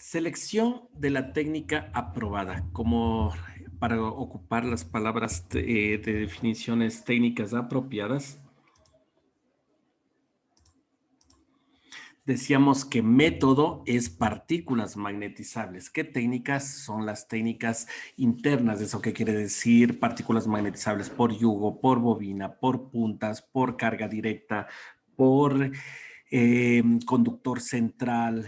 Selección de la técnica aprobada. Como para ocupar las palabras de definiciones técnicas apropiadas, decíamos que método es partículas magnetizables. ¿Qué técnicas? Son las técnicas internas. ¿Eso qué quiere decir? Partículas magnetizables por yugo, por bobina, por puntas, por carga directa, por conductor central,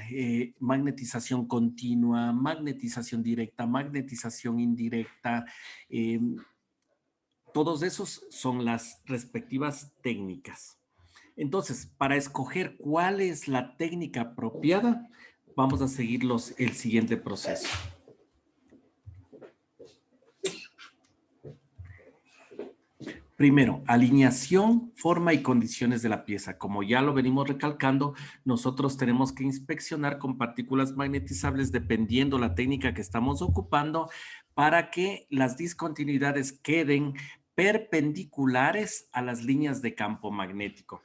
magnetización continua, magnetización directa, magnetización indirecta. eh, Todos esos son las respectivas técnicas. Entonces, para escoger cuál es la técnica apropiada, vamos a seguir el siguiente proceso. Primero, alineación, forma y condiciones de la pieza. Como ya lo venimos recalcando, nosotros tenemos que inspeccionar con partículas magnetizables dependiendo la técnica que estamos ocupando para que las discontinuidades queden perpendiculares a las líneas de campo magnético.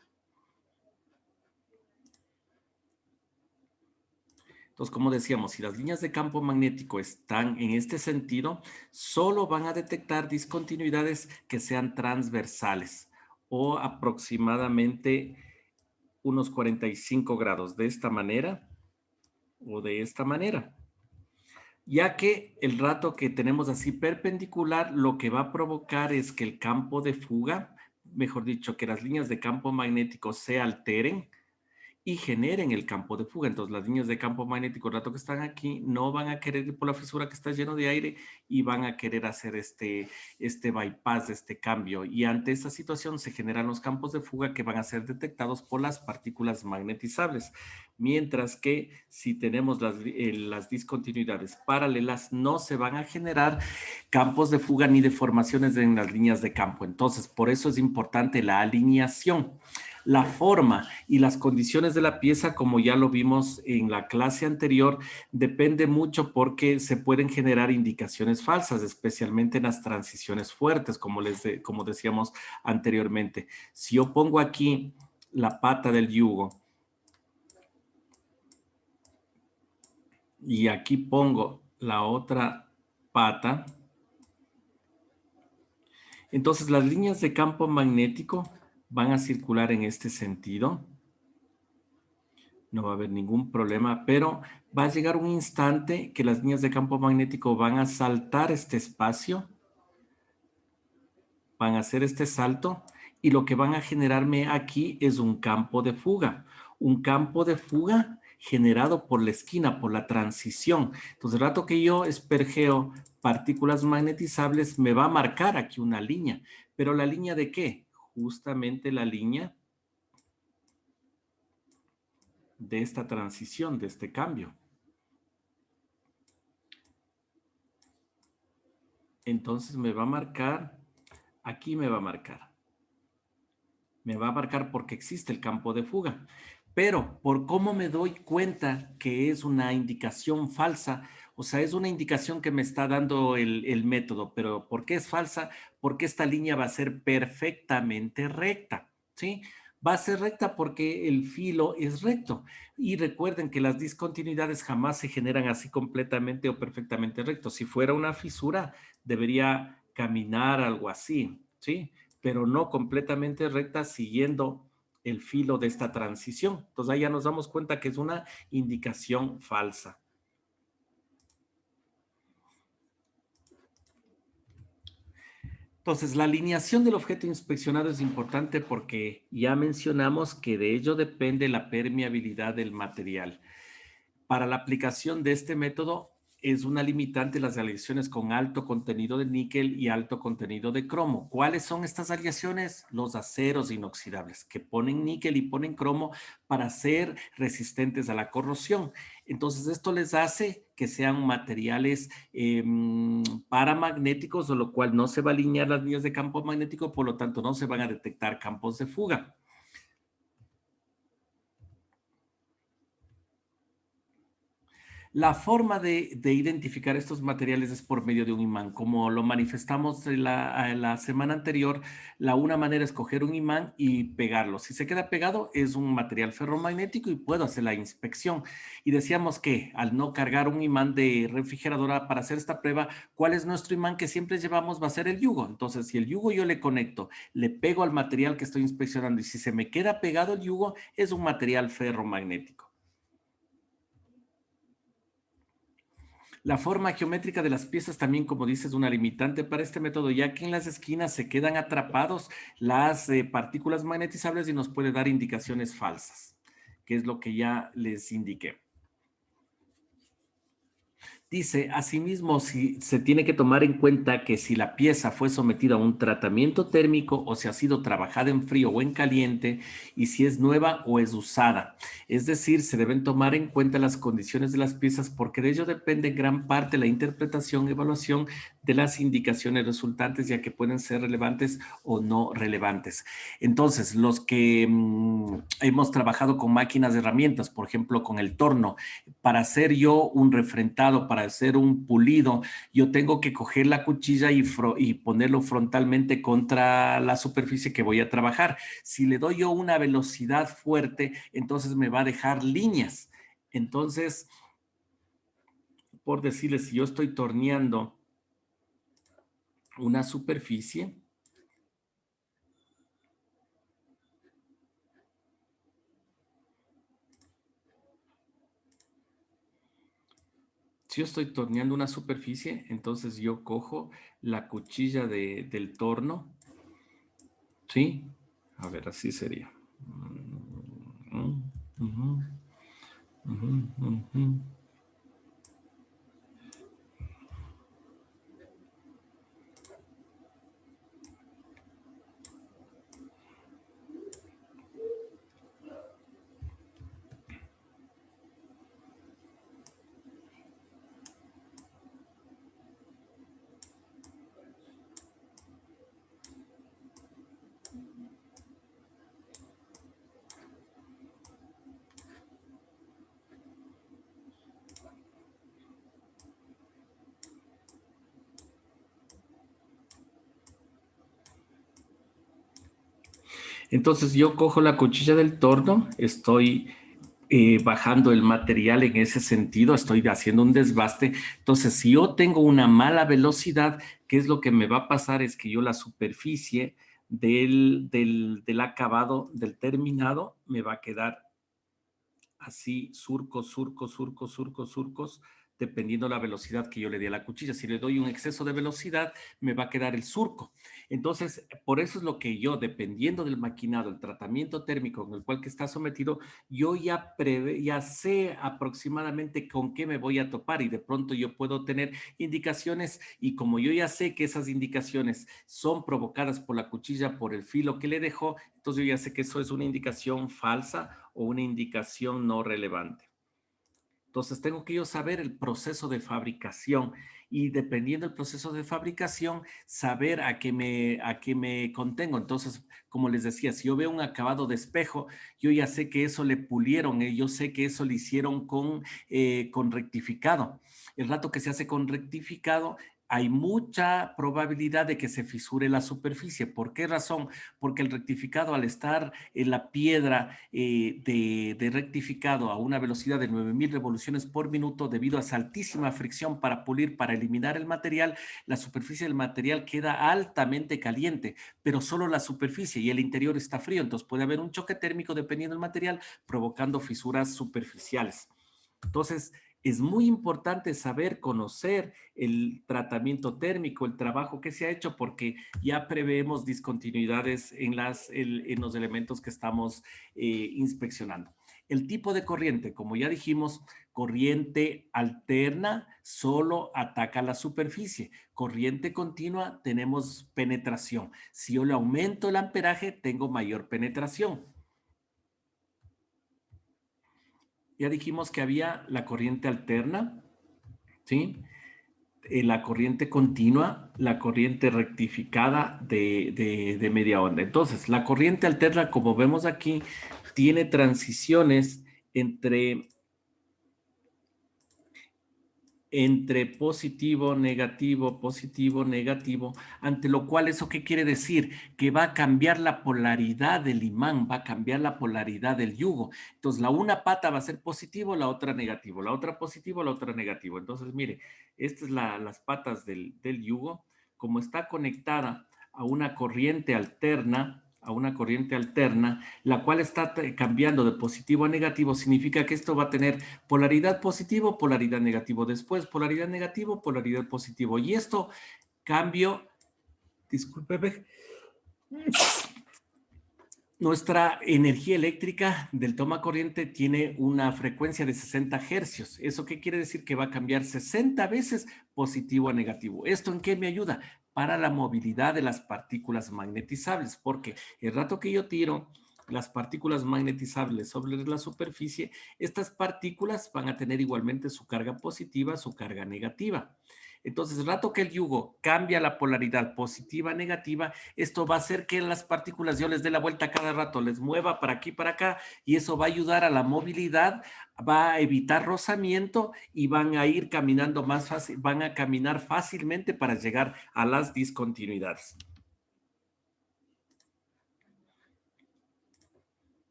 Entonces, como decíamos, si las líneas de campo magnético están en este sentido, solo van a detectar discontinuidades que sean transversales o aproximadamente unos 45 grados de esta manera o de esta manera. Ya que el rato que tenemos así perpendicular, lo que va a provocar es que el campo de fuga, mejor dicho, que las líneas de campo magnético se alteren y generen el campo de fuga. Entonces, las líneas de campo magnético, el rato que están aquí, no van a querer ir por la fisura que está lleno de aire y van a querer hacer este bypass, este cambio. Y ante esta situación se generan los campos de fuga que van a ser detectados por las partículas magnetizables. Mientras que si tenemos las discontinuidades paralelas, no se van a generar campos de fuga ni deformaciones en las líneas de campo. Entonces, por eso es importante la alineación. La forma y las condiciones de la pieza, como ya lo vimos en la clase anterior, depende mucho porque se pueden generar indicaciones falsas, especialmente en las transiciones fuertes, como decíamos anteriormente. Si yo pongo aquí la pata del yugo y aquí pongo la otra pata, entonces las líneas de campo magnético van a circular en este sentido. No va a haber ningún problema, pero va a llegar un instante que las líneas de campo magnético van a saltar este espacio, van a hacer este salto y lo que van a generarme aquí es un campo de fuga. Un campo de fuga generado por la esquina, por la transición. Entonces, el rato que yo espergeo partículas magnetizables, me va a marcar aquí una línea. ¿Pero la línea de qué? Justamente la línea de esta transición, de este cambio. Entonces me va a marcar, aquí me va a marcar. Me va a marcar porque existe el campo de fuga. Pero por cómo me doy cuenta que es una indicación falsa, o sea, es una indicación que me está dando el método, pero ¿por qué es falsa? Porque esta línea va a ser perfectamente recta, ¿sí? Va a ser recta porque el filo es recto. Y recuerden que las discontinuidades jamás se generan así completamente o perfectamente rectos. Si fuera una fisura, debería caminar algo así, ¿sí? Pero no completamente recta siguiendo el filo de esta transición. Entonces ahí ya nos damos cuenta que es una indicación falsa. Entonces, la alineación del objeto inspeccionado es importante porque ya mencionamos que de ello depende la permeabilidad del material. Para la aplicación de este método es una limitante las aleaciones con alto contenido de níquel y alto contenido de cromo. ¿Cuáles son estas aleaciones? Los aceros inoxidables que ponen níquel y ponen cromo para ser resistentes a la corrosión. Entonces esto les hace que sean materiales paramagnéticos, de lo cual no se va a alinear las líneas de campo magnético, por lo tanto no se van a detectar campos de fuga. La forma de identificar estos materiales es por medio de un imán. Como lo manifestamos en la semana anterior, una manera es coger un imán y pegarlo. Si se queda pegado, es un material ferromagnético y puedo hacer la inspección. Y decíamos que al no cargar un imán de refrigeradora para hacer esta prueba, ¿cuál es nuestro imán que siempre llevamos? Va a ser el yugo. Entonces, si el yugo yo le conecto, le pego al material que estoy inspeccionando y si se me queda pegado el yugo, es un material ferromagnético. La forma geométrica de las piezas también, como dices, es una limitante para este método, ya que en las esquinas se quedan atrapados las partículas magnetizables y nos puede dar indicaciones falsas, que es lo que ya les indiqué. Dice, asimismo, si se tiene que tomar en cuenta que si la pieza fue sometida a un tratamiento térmico o si ha sido trabajada en frío o en caliente y si es nueva o es usada. Es decir, se deben tomar en cuenta las condiciones de las piezas porque de ello depende en gran parte la interpretación y evaluación de las indicaciones resultantes, ya que pueden ser relevantes o no relevantes. Entonces, los que hemos trabajado con máquinas de herramientas, por ejemplo, con el torno, para hacer yo un refrentado, para hacer un pulido, yo tengo que coger la cuchilla y ponerlo frontalmente contra la superficie que voy a trabajar. Si le doy yo una velocidad fuerte, entonces me va a dejar líneas. Entonces, por decirles, si yo estoy torneando una superficie, si yo estoy torneando una superficie, entonces yo cojo la cuchilla del torno, ¿sí? A ver, así sería. Entonces yo cojo la cuchilla del torno, estoy bajando el material en ese sentido, estoy haciendo un desbaste. Entonces, si yo tengo una mala velocidad, ¿qué es lo que me va a pasar? Es que yo la superficie del acabado, del terminado, me va a quedar así, surcos, surcos, surcos, surcos, surcos, dependiendo la velocidad que yo le dé a la cuchilla. Si le doy un exceso de velocidad, me va a quedar el surco. Entonces, por eso es lo que yo, dependiendo del maquinado, el tratamiento térmico con el cual que está sometido, yo ya sé aproximadamente con qué me voy a topar y de pronto yo puedo tener indicaciones y como yo ya sé que esas indicaciones son provocadas por la cuchilla, por el filo que le dejó, entonces yo ya sé que eso es una indicación falsa o una indicación no relevante. Entonces tengo que yo saber el proceso de fabricación y dependiendo del proceso de fabricación, saber a qué me contengo. Entonces, como les decía, si yo veo un acabado de espejo, yo ya sé que eso le pulieron, yo sé que eso le hicieron con rectificado. El rato que se hace con rectificado, hay mucha probabilidad de que se fisure la superficie. ¿Por qué razón? Porque el rectificado, al estar en la piedra de rectificado a una velocidad de 9000 revoluciones por minuto, debido a esa altísima fricción para pulir, para eliminar el material, la superficie del material queda altamente caliente, pero solo la superficie y el interior está frío. Entonces puede haber un choque térmico dependiendo del material, provocando fisuras superficiales. Entonces, es muy importante saber, conocer el tratamiento térmico, el trabajo que se ha hecho, porque ya preveemos discontinuidades en los elementos que estamos inspeccionando. El tipo de corriente, como ya dijimos, corriente alterna solo ataca la superficie. Corriente continua tenemos penetración. Si yo le aumento el amperaje, tengo mayor penetración. Ya dijimos que había la corriente alterna, ¿sí? La corriente continua, la corriente rectificada de media onda. Entonces, la corriente alterna, como vemos aquí, tiene transiciones entre entre positivo, negativo, ante lo cual, ¿eso qué quiere decir? Que va a cambiar la polaridad del imán, va a cambiar la polaridad del yugo. Entonces, la una pata va a ser positivo, la otra negativo, la otra positivo, la otra negativo. Entonces, mire, estas es las patas del yugo, como está conectada a una corriente alterna, la cual está cambiando de positivo a negativo, significa que esto va a tener polaridad positivo, polaridad negativo, después polaridad negativo, polaridad positivo. Y esto cambio, discúlpeme, nuestra energía eléctrica del toma corriente tiene una frecuencia de 60 hercios. ¿Eso qué quiere decir? Que va a cambiar 60 veces positivo a negativo. ¿Esto en qué me ayuda? Para la movilidad de las partículas magnetizables, porque el rato que yo tiro las partículas magnetizables sobre la superficie, estas partículas van a tener igualmente su carga positiva, su carga negativa. Entonces, el rato que el yugo cambia la polaridad positiva a negativa, esto va a hacer que las partículas yo les dé la vuelta cada rato, les mueva para aquí, para acá, y eso va a ayudar a la movilidad, va a evitar rozamiento y van a ir caminando más fácil, van a caminar fácilmente para llegar a las discontinuidades.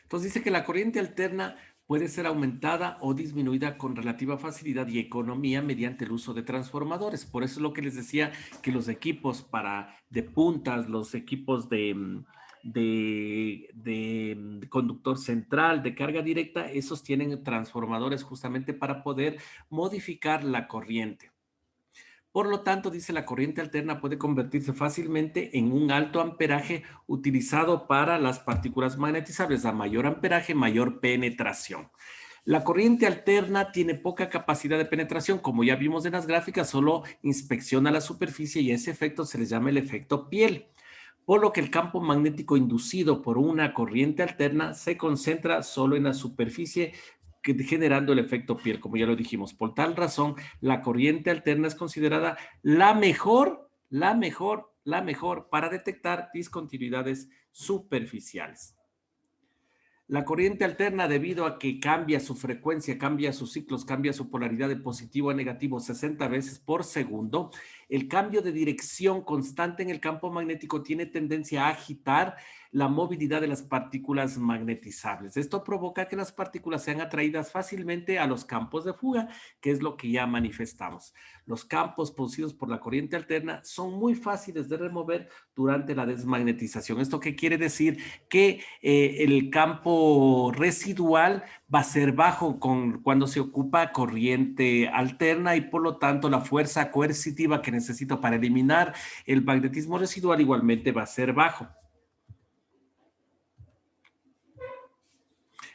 Entonces dice que la corriente alterna puede ser aumentada o disminuida con relativa facilidad y economía mediante el uso de transformadores. Por eso es lo que les decía que los equipos de puntas, los equipos de conductor central, de carga directa, esos tienen transformadores justamente para poder modificar la corriente. Por lo tanto, dice, la corriente alterna puede convertirse fácilmente en un alto amperaje utilizado para las partículas magnetizables. A mayor amperaje, mayor penetración. La corriente alterna tiene poca capacidad de penetración. Como ya vimos en las gráficas, solo inspecciona la superficie y ese efecto se le llama el efecto piel. Por lo que el campo magnético inducido por una corriente alterna se concentra solo en la superficie, generando el efecto piel, como ya lo dijimos. Por tal razón, la corriente alterna es considerada la mejor para detectar discontinuidades superficiales. La corriente alterna, debido a que cambia su frecuencia, cambia sus ciclos, cambia su polaridad de positivo a negativo 60 veces por segundo, el cambio de dirección constante en el campo magnético tiene tendencia a agitar la movilidad de las partículas magnetizables. Esto provoca que las partículas sean atraídas fácilmente a los campos de fuga, que es lo que ya manifestamos. Los campos producidos por la corriente alterna son muy fáciles de remover durante la desmagnetización. ¿Esto qué quiere decir? Que el campo residual va a ser bajo cuando se ocupa corriente alterna y por lo tanto la fuerza coercitiva que necesito para eliminar el magnetismo residual igualmente va a ser bajo.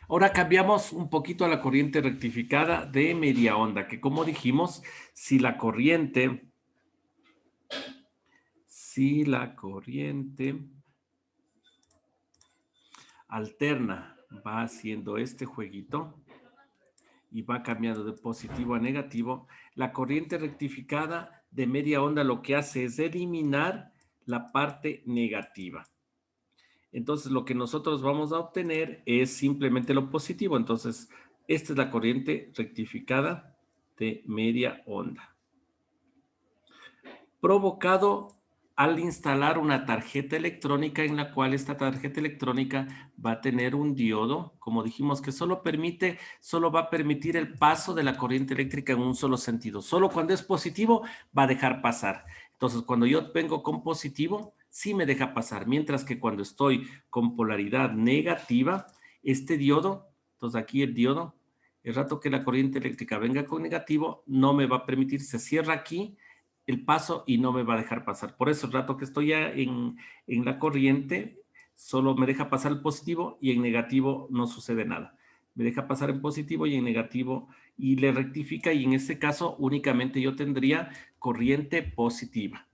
Ahora cambiamos un poquito a la corriente rectificada de media onda, que como dijimos, si la corriente alterna va haciendo este jueguito y va cambiando de positivo a negativo, la corriente rectificada de media onda lo que hace es eliminar la parte negativa. Entonces, lo que nosotros vamos a obtener es simplemente lo positivo. Entonces, esta es la corriente rectificada de media onda. Provocado al instalar una tarjeta electrónica en la cual esta tarjeta electrónica va a tener un diodo, como dijimos, que solo va a permitir el paso de la corriente eléctrica en un solo sentido. Solo cuando es positivo va a dejar pasar. Entonces, cuando yo vengo con positivo, sí me deja pasar, mientras que cuando estoy con polaridad negativa, este diodo, entonces aquí el diodo, el rato que la corriente eléctrica venga con negativo, no me va a permitir, se cierra aquí el paso y no me va a dejar pasar. Por eso el rato que estoy ya en la corriente, solo me deja pasar el positivo y en negativo no sucede nada. Me deja pasar en positivo y en negativo y le rectifica y en este caso únicamente yo tendría corriente positiva.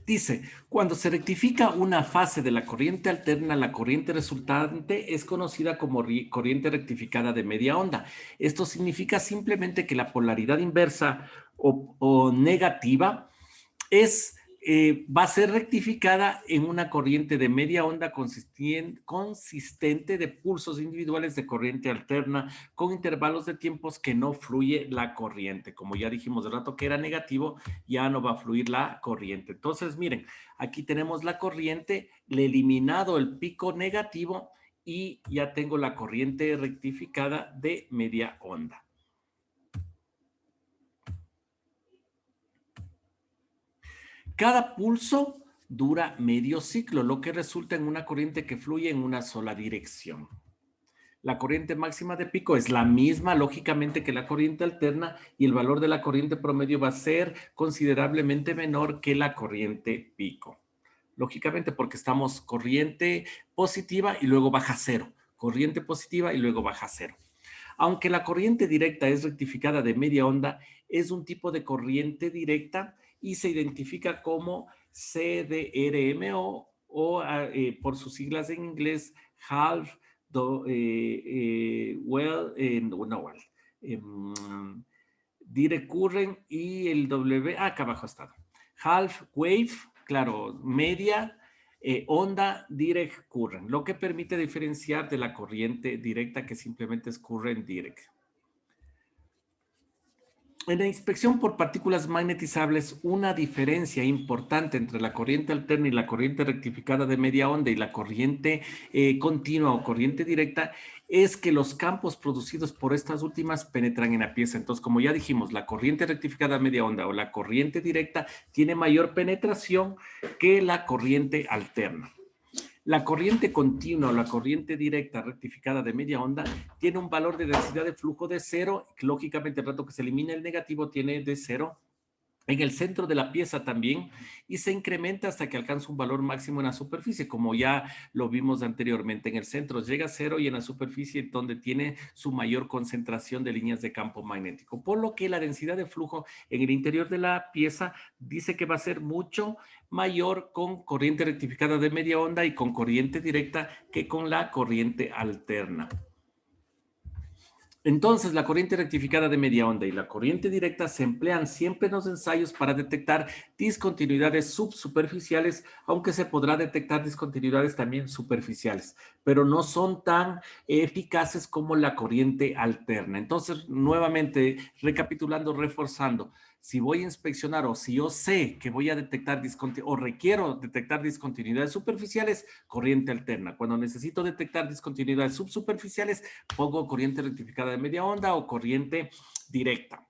Dice, cuando se rectifica una fase de la corriente alterna, la corriente resultante es conocida como corriente rectificada de media onda. Esto significa simplemente que la polaridad inversa o negativa es va a ser rectificada en una corriente de media onda consistente de pulsos individuales de corriente alterna con intervalos de tiempos que no fluye la corriente. Como ya dijimos de rato que era negativo, ya no va a fluir la corriente. Entonces, miren, aquí tenemos la corriente, le he eliminado el pico negativo y ya tengo la corriente rectificada de media onda. Cada pulso dura medio ciclo, lo que resulta en una corriente que fluye en una sola dirección. La corriente máxima de pico es la misma, lógicamente, que la corriente alterna y el valor de la corriente promedio va a ser considerablemente menor que la corriente pico. Lógicamente, porque estamos corriente positiva y luego baja cero. Corriente positiva y luego baja cero. Aunque la corriente directa es rectificada de media onda, es un tipo de corriente directa y se identifica como CDRMO o por sus siglas en inglés, half, direct current y el W, acá abajo está. Half wave, claro, media, onda direct current, lo que permite diferenciar de la corriente directa que simplemente es current direct. En la inspección por partículas magnetizables, una diferencia importante entre la corriente alterna y la corriente rectificada de media onda y la corriente continua o corriente directa es que los campos producidos por estas últimas penetran en la pieza. Entonces, como ya dijimos, la corriente rectificada de media onda o la corriente directa tiene mayor penetración que la corriente alterna. La corriente continua o la corriente directa rectificada de media onda tiene un valor de densidad de flujo de cero. Lógicamente, el rato que se elimina el negativo tiene de cero. En el centro de la pieza también, y se incrementa hasta que alcanza un valor máximo en la superficie, como ya lo vimos anteriormente. En el centro llega a cero y en la superficie donde tiene su mayor concentración de líneas de campo magnético. Por lo que la densidad de flujo en el interior de la pieza dice que va a ser mucho mayor con corriente rectificada de media onda y con corriente directa que con la corriente alterna. Entonces, la corriente rectificada de media onda y la corriente directa se emplean siempre en los ensayos para detectar discontinuidades subsuperficiales, aunque se podrá detectar discontinuidades también superficiales, pero no son tan eficaces como la corriente alterna. Entonces, nuevamente, recapitulando, reforzando, si voy a inspeccionar o si yo sé que voy a detectar o requiero detectar discontinuidades superficiales, corriente alterna. Cuando necesito detectar discontinuidades subsuperficiales, pongo corriente rectificada de media onda o corriente directa.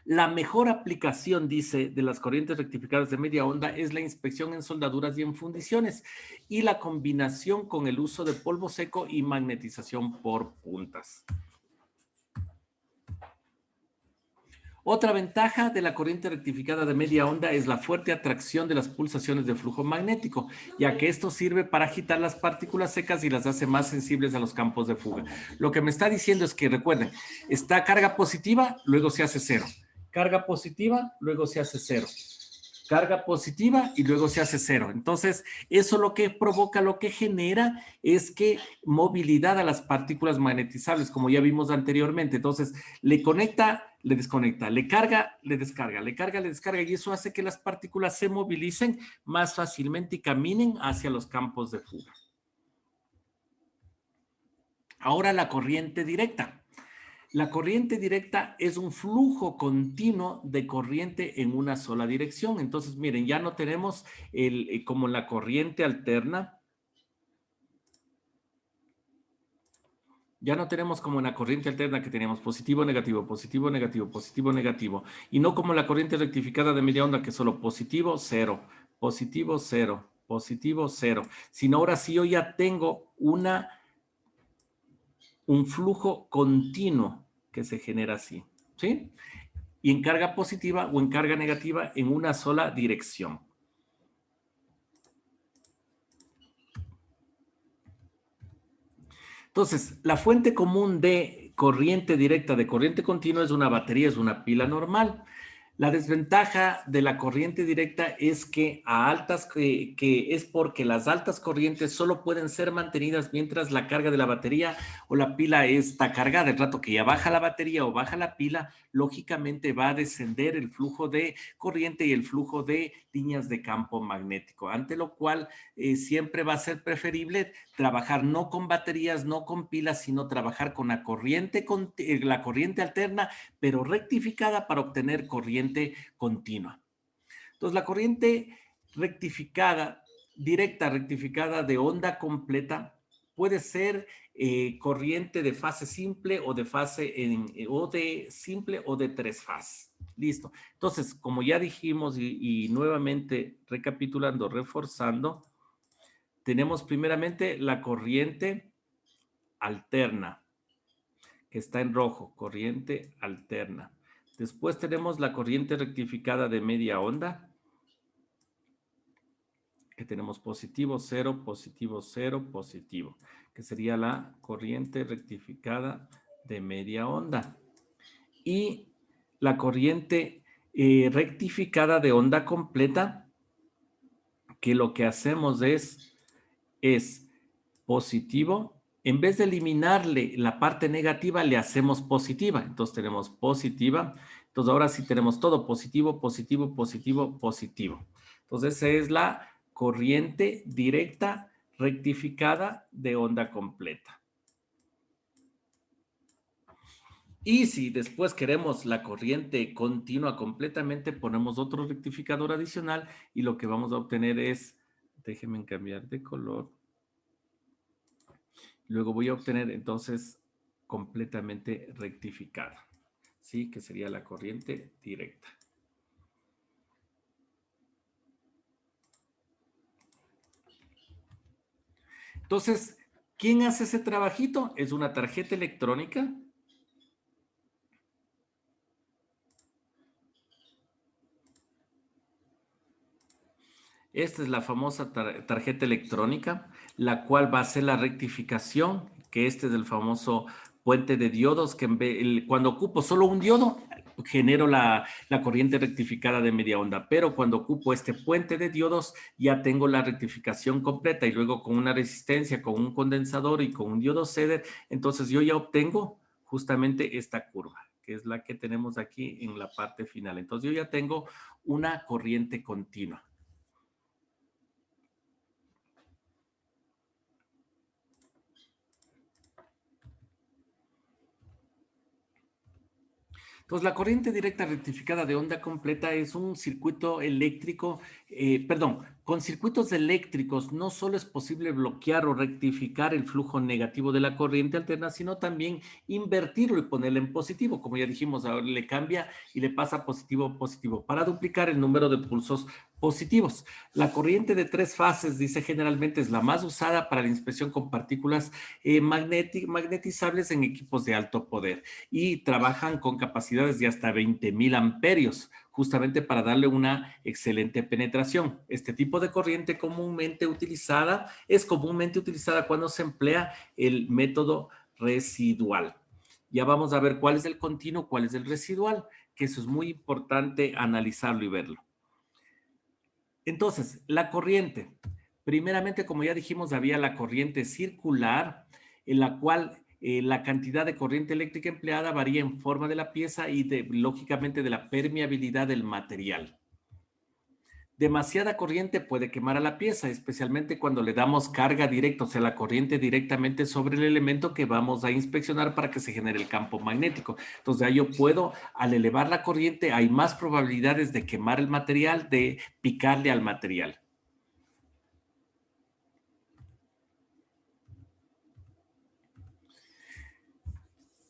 La mejor aplicación, dice, de las corrientes rectificadas de media onda es la inspección en soldaduras y en fundiciones y la combinación con el uso de polvo seco y magnetización por puntas. Otra ventaja de la corriente rectificada de media onda es la fuerte atracción de las pulsaciones de flujo magnético, ya que esto sirve para agitar las partículas secas y las hace más sensibles a los campos de fuga. Lo que me está diciendo es que, recuerden, está carga positiva, luego se hace cero. Carga positiva, luego se hace cero. Carga positiva y luego se hace cero. Entonces, eso lo que provoca, lo que genera es que movilidad a las partículas magnetizables, como ya vimos anteriormente. Entonces, le conecta, le desconecta, le carga, le descarga, le carga, le descarga, y eso hace que las partículas se movilicen más fácilmente y caminen hacia los campos de fuga. Ahora la corriente directa. La corriente directa es un flujo continuo de corriente en una sola dirección. Entonces, miren, ya no tenemos como la corriente alterna. Ya no tenemos como en la corriente alterna que teníamos positivo, negativo, positivo, negativo, positivo, negativo. Y no como la corriente rectificada de media onda que es solo positivo, cero, positivo, cero, positivo, cero. Sino ahora sí yo ya tengo un flujo continuo que se genera así, ¿sí? Y en carga positiva o en carga negativa en una sola dirección. Entonces, la fuente común de corriente directa, de corriente continua, es una batería, es una pila normal. La desventaja de la corriente directa es que que es porque las altas corrientes solo pueden ser mantenidas mientras la carga de la batería o la pila está cargada. El rato que ya baja la batería o baja la pila, lógicamente va a descender el flujo de corriente y el flujo de líneas de campo magnético, ante lo cual siempre va a ser preferible trabajar no con baterías, no con pilas, sino trabajar con la corriente alterna, pero rectificada para obtener corriente continua. Entonces, la corriente rectificada, directa rectificada de onda completa, puede ser corriente de fase simple o de simple o de tres fases. Listo. Entonces, como ya dijimos y nuevamente recapitulando, reforzando, tenemos primeramente la corriente alterna, que está en rojo, corriente alterna. Después tenemos la corriente rectificada de media onda, que tenemos positivo, cero, positivo, que sería la corriente rectificada de media onda. Y la corriente rectificada de onda completa, que lo que hacemos es positivo, en vez de eliminarle la parte negativa, le hacemos positiva. Entonces tenemos positiva. Entonces ahora sí tenemos todo positivo, positivo, positivo, positivo. Entonces esa es la corriente directa rectificada de onda completa. Y si después queremos la corriente continua completamente, ponemos otro rectificador adicional y lo que vamos a obtener es, déjenme cambiar de color. Luego voy a obtener entonces completamente rectificada, ¿sí? Que sería la corriente directa. Entonces, ¿quién hace ese trabajito? Es una tarjeta electrónica. Esta es la famosa tarjeta electrónica, la cual va a hacer la rectificación, que este es el famoso puente de diodos, que cuando ocupo solo un diodo, genero la corriente rectificada de media onda, pero cuando ocupo este puente de diodos, ya tengo la rectificación completa y luego con una resistencia, con un condensador y con un diodo ceder, entonces yo ya obtengo justamente esta curva, que es la que tenemos aquí en la parte final. Entonces yo ya tengo una corriente continua. Pues la corriente directa rectificada de onda completa es un circuito eléctrico, con circuitos eléctricos no solo es posible bloquear o rectificar el flujo negativo de la corriente alterna, sino también invertirlo y ponerlo en positivo. Como ya dijimos, ahora le cambia y le pasa positivo, positivo, para duplicar el número de pulsos positivos. La corriente de tres fases, dice generalmente, es la más usada para la inspección con partículas magnetizables en equipos de alto poder y trabajan con capacidades de hasta 20,000 amperios, justamente para darle una excelente penetración. Este tipo de corriente es comúnmente utilizada cuando se emplea el método residual. Ya vamos a ver cuál es el continuo, cuál es el residual, que eso es muy importante analizarlo y verlo. Entonces, la corriente. Primeramente, como ya dijimos, había la corriente circular, en la cual la cantidad de corriente eléctrica empleada varía en forma de la pieza y lógicamente de la permeabilidad del material. Demasiada corriente puede quemar a la pieza, especialmente cuando le damos carga directa, o sea, la corriente directamente sobre el elemento que vamos a inspeccionar para que se genere el campo magnético. Entonces, ahí yo puedo, al elevar la corriente, hay más probabilidades de quemar el material, de picarle al material.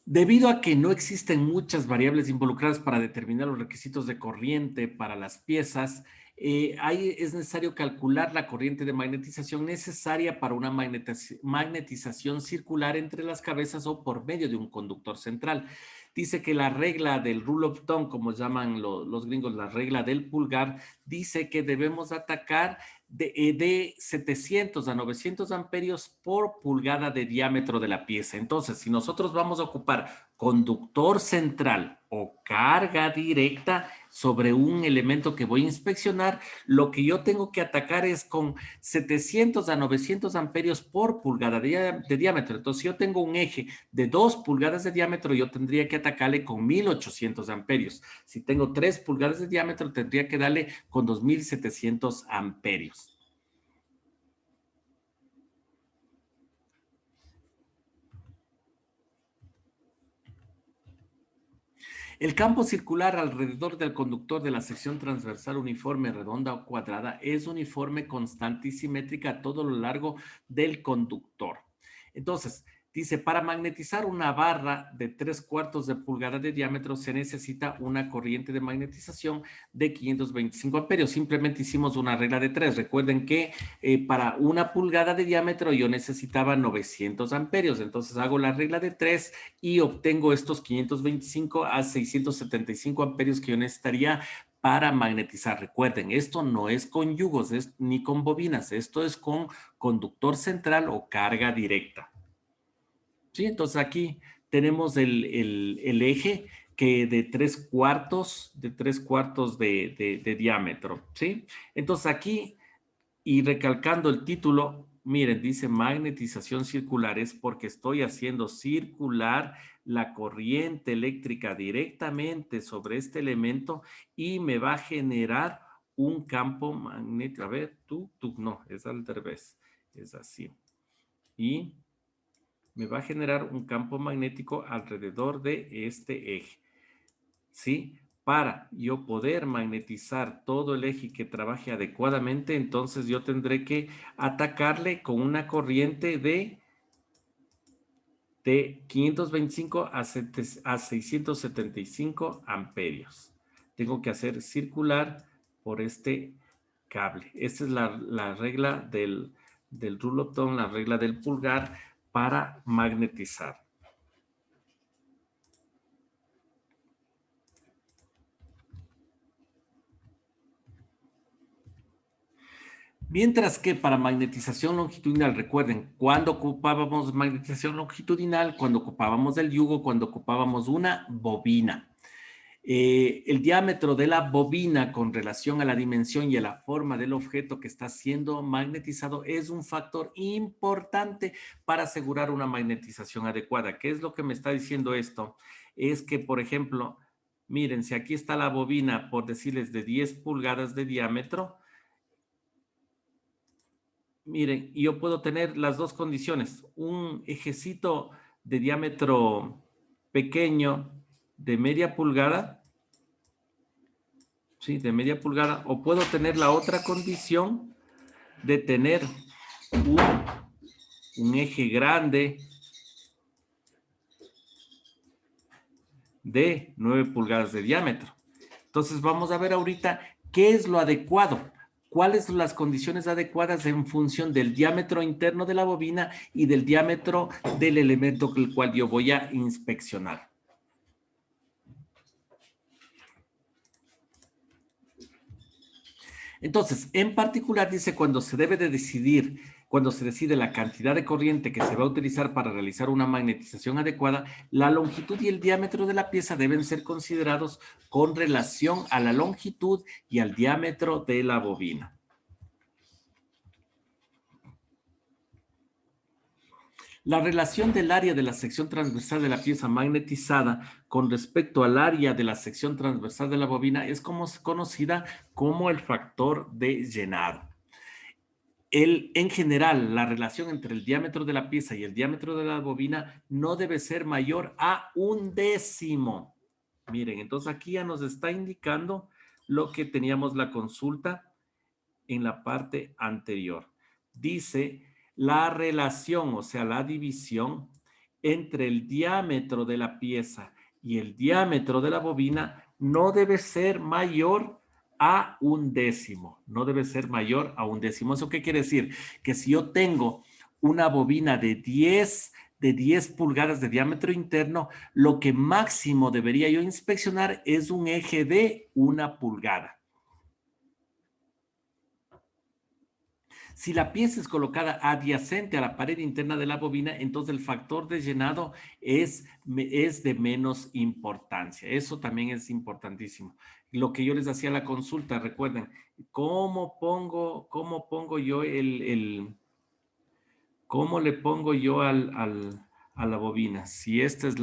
Debido a que no existen muchas variables involucradas para determinar los requisitos de corriente para las piezas, ahí es necesario calcular la corriente de magnetización necesaria para una magnetización circular entre las cabezas o por medio de un conductor central. Dice que la regla del rule of thumb, como llaman los gringos, la regla del pulgar, dice que debemos atacar de 700 a 900 amperios por pulgada de diámetro de la pieza. Entonces, si nosotros vamos a ocupar conductor central o carga directa sobre un elemento que voy a inspeccionar, lo que yo tengo que atacar es con 700 a 900 amperios por pulgada de diámetro. Entonces, si yo tengo un eje de 2 pulgadas de diámetro, yo tendría que atacarle con 1800 amperios. Si tengo 3 pulgadas de diámetro, tendría que darle con 2700 amperios. El campo circular alrededor del conductor de la sección transversal uniforme, redonda o cuadrada, es uniforme, constante y simétrica a todo lo largo del conductor. Entonces, dice, para magnetizar una barra de 3/4 de pulgada de diámetro se necesita una corriente de magnetización de 525 amperios. Simplemente hicimos una regla de 3. Recuerden que para una pulgada de diámetro yo necesitaba 900 amperios. Entonces hago la regla de 3 y obtengo estos 525 a 675 amperios que yo necesitaría para magnetizar. Recuerden, esto no es con yugos ni con bobinas, esto es con conductor central o carga directa. ¿Sí? Entonces aquí tenemos el eje que de 3/4 de diámetro. ¿Sí? Entonces aquí, y recalcando el título, miren, dice magnetización circular, es porque estoy haciendo circular la corriente eléctrica directamente sobre este elemento y me va a generar un campo magnético. A ver, no, es al revés, es así. Y me va a generar un campo magnético alrededor de este eje. ¿Sí? Para yo poder magnetizar todo el eje que trabaje adecuadamente, entonces yo tendré que atacarle con una corriente de 525 a 675 amperios. Tengo que hacer circular por este cable. Esta es la regla del rule of thumb, la regla del pulgar para magnetizar. Mientras que para magnetización longitudinal, recuerden, cuando ocupábamos magnetización longitudinal, cuando ocupábamos el yugo, cuando ocupábamos una bobina. El diámetro de la bobina con relación a la dimensión y a la forma del objeto que está siendo magnetizado es un factor importante para asegurar una magnetización adecuada. ¿Qué es lo que me está diciendo esto? Es que, por ejemplo, miren, si aquí está la bobina, por decirles, de 10 pulgadas de diámetro, miren, yo puedo tener las dos condiciones. Un ejecito de diámetro pequeño de media pulgada, ¿sí? De media pulgada. O puedo tener la otra condición de tener un eje grande de 9 pulgadas de diámetro. Entonces vamos a ver ahorita qué es lo adecuado. ¿Cuáles son las condiciones adecuadas en función del diámetro interno de la bobina y del diámetro del elemento el cual yo voy a inspeccionar? Entonces, en particular dice cuando se debe de decidir, cuando se decide la cantidad de corriente que se va a utilizar para realizar una magnetización adecuada, la longitud y el diámetro de la pieza deben ser considerados con relación a la longitud y al diámetro de la bobina. La relación del área de la sección transversal de la pieza magnetizada con respecto al área de la sección transversal de la bobina es conocida como el factor de llenado. En general, la relación entre el diámetro de la pieza y el diámetro de la bobina no debe ser mayor a 1/10. Miren, entonces aquí ya nos está indicando lo que teníamos la consulta en la parte anterior. Dice la relación, o sea, la división entre el diámetro de la pieza y el diámetro de la bobina no debe ser mayor a 1/10. No debe ser mayor a 1/10. ¿Eso qué quiere decir? Que si yo tengo una bobina de 10 pulgadas de diámetro interno, lo que máximo debería yo inspeccionar es un eje de 1 pulgada. Si la pieza es colocada adyacente a la pared interna de la bobina, entonces el factor de llenado es de menos importancia. Eso también es importantísimo. Lo que yo les hacía la consulta, recuerden, cómo pongo yo cómo le pongo yo a la bobina? Si este es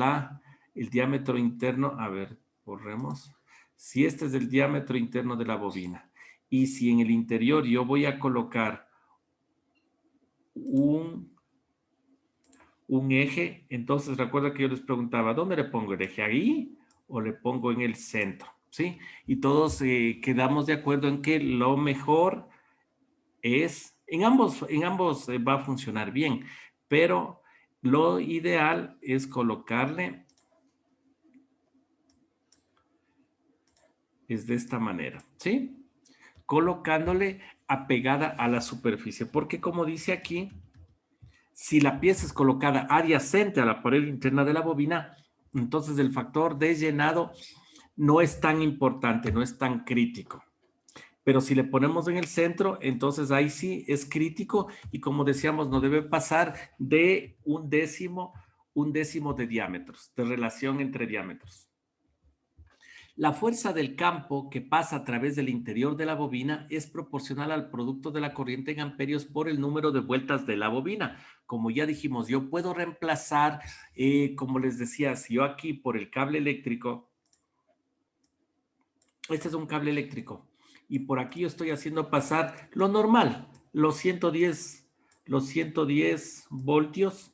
el diámetro interno, a ver, borremos. Si este es el diámetro interno de la bobina y si en el interior yo voy a colocar un eje, entonces recuerda que yo les preguntaba, ¿dónde le pongo el eje? ¿Ahí o le pongo en el centro? ¿Sí? Y todos quedamos de acuerdo en que lo mejor es, en ambos va a funcionar bien, pero lo ideal es colocarle, es de esta manera, ¿sí? Colocándole apegada a la superficie, porque como dice aquí, si la pieza es colocada adyacente a la pared interna de la bobina, entonces el factor de llenado no es tan importante, no es tan crítico. Pero si le ponemos en el centro, entonces ahí sí es crítico y como decíamos, no debe pasar de un décimo de diámetros, de relación entre diámetros. La fuerza del campo que pasa a través del interior de la bobina es proporcional al producto de la corriente en amperios por el número de vueltas de la bobina. Como ya dijimos, yo puedo reemplazar, como les decía, si yo aquí por el cable eléctrico, este es un cable eléctrico, y por aquí yo estoy haciendo pasar lo normal, los 110 voltios,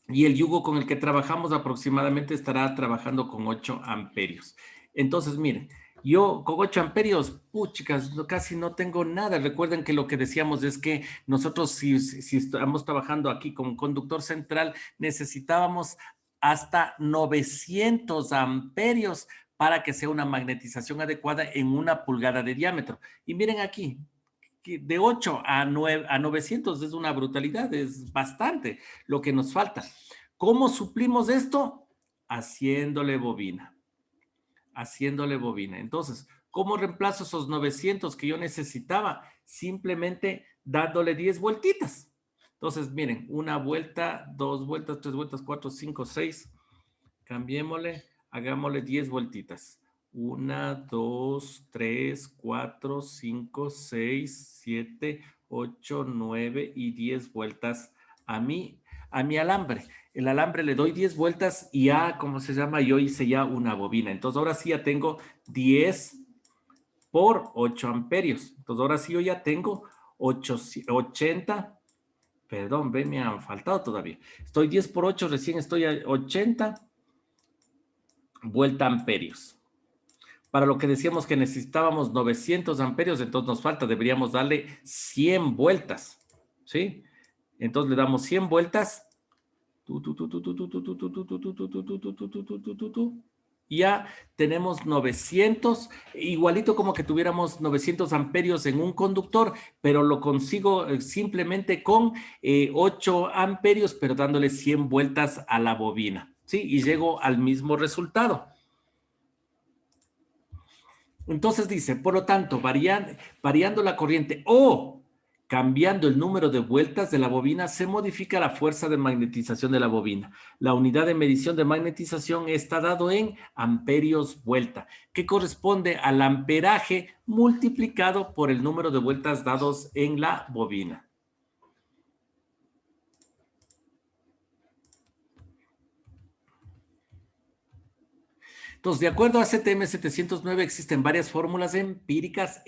y el yugo con el que trabajamos aproximadamente estará trabajando con 8 amperios. Entonces, miren, yo con 8 amperios, chicas, casi no tengo nada. Recuerden que lo que decíamos es que nosotros, si estamos trabajando aquí con conductor central, necesitábamos hasta 900 amperios para que sea una magnetización adecuada en 1 pulgada de diámetro. Y miren aquí, de 8 a 900 es una brutalidad, es bastante lo que nos falta. ¿Cómo suplimos esto? Haciéndole bobina. Haciéndole bobina. Entonces, ¿cómo reemplazo esos 900 que yo necesitaba? Simplemente dándole 10 vueltitas. Entonces, miren, 1 vuelta, 2 vueltas, 3 vueltas, 4, 5, 6. Cambiémosle, hagámosle 10 vueltitas. 1, 2, 3, 4, 5, 6, 7, 8, 9 y 10 vueltas a mi alambre. El alambre le doy 10 vueltas y ya, ¿cómo se llama? Yo hice ya una bobina. Entonces ahora sí ya tengo 10 por 8 amperios. Entonces ahora sí yo ya tengo 80. Perdón, ven, me han faltado todavía. Estoy 10 por 8, recién estoy a 80 vuelta amperios. Para lo que decíamos que necesitábamos 900 amperios, entonces nos falta, deberíamos darle 100 vueltas, ¿sí? Entonces le damos 100 vueltas. Y ya tenemos 900, igualito como que tuviéramos 900 amperios en un conductor, pero lo consigo simplemente con 8 amperios, pero dándole 100 vueltas a la bobina, ¿sí? Y llego al mismo resultado. Entonces dice, por lo tanto, variando la corriente o cambiando el número de vueltas de la bobina, se modifica la fuerza de magnetización de la bobina. La unidad de medición de magnetización está dado en amperios vuelta, que corresponde al amperaje multiplicado por el número de vueltas dados en la bobina. Entonces, de acuerdo a CTM 709, existen varias fórmulas empíricas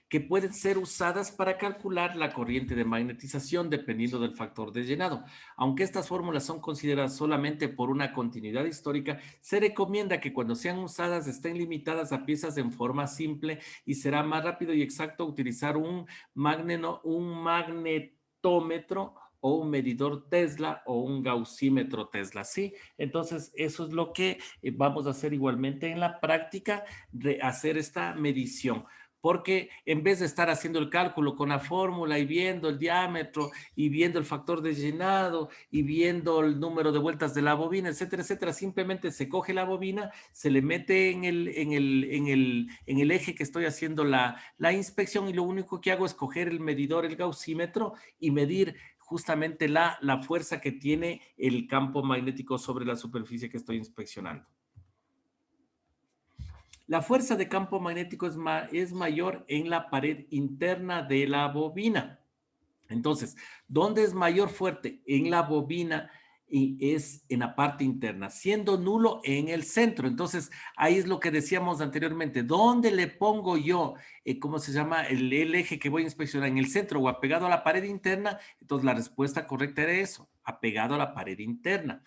que pueden ser usadas para calcular la corriente de magnetización dependiendo del factor de llenado. Aunque estas fórmulas son consideradas solamente por una continuidad histórica, se recomienda que cuando sean usadas estén limitadas a piezas en forma simple y será más rápido y exacto utilizar un magnetómetro o un medidor Tesla o un gaussímetro Tesla, ¿sí? Entonces, eso es lo que vamos a hacer igualmente en la práctica de hacer esta medición. porque en vez de estar haciendo el cálculo con la fórmula y viendo el diámetro y viendo el factor de llenado y viendo el número de vueltas de la bobina, etcétera, etcétera, simplemente se coge la bobina, se le mete en el eje que estoy haciendo la inspección y lo único que hago es coger el medidor, el gaussímetro y medir justamente la fuerza que tiene el campo magnético sobre la superficie que estoy inspeccionando. La fuerza de campo magnético es mayor en la pared interna de la bobina. Entonces, ¿dónde es mayor fuerte? En la bobina y es en la parte interna, siendo nulo en el centro. Entonces, ahí es lo que decíamos anteriormente. ¿Dónde le pongo yo, cómo se llama, el eje que voy a inspeccionar? ¿En el centro o apegado a la pared interna? Entonces, la respuesta correcta era eso, apegado a la pared interna.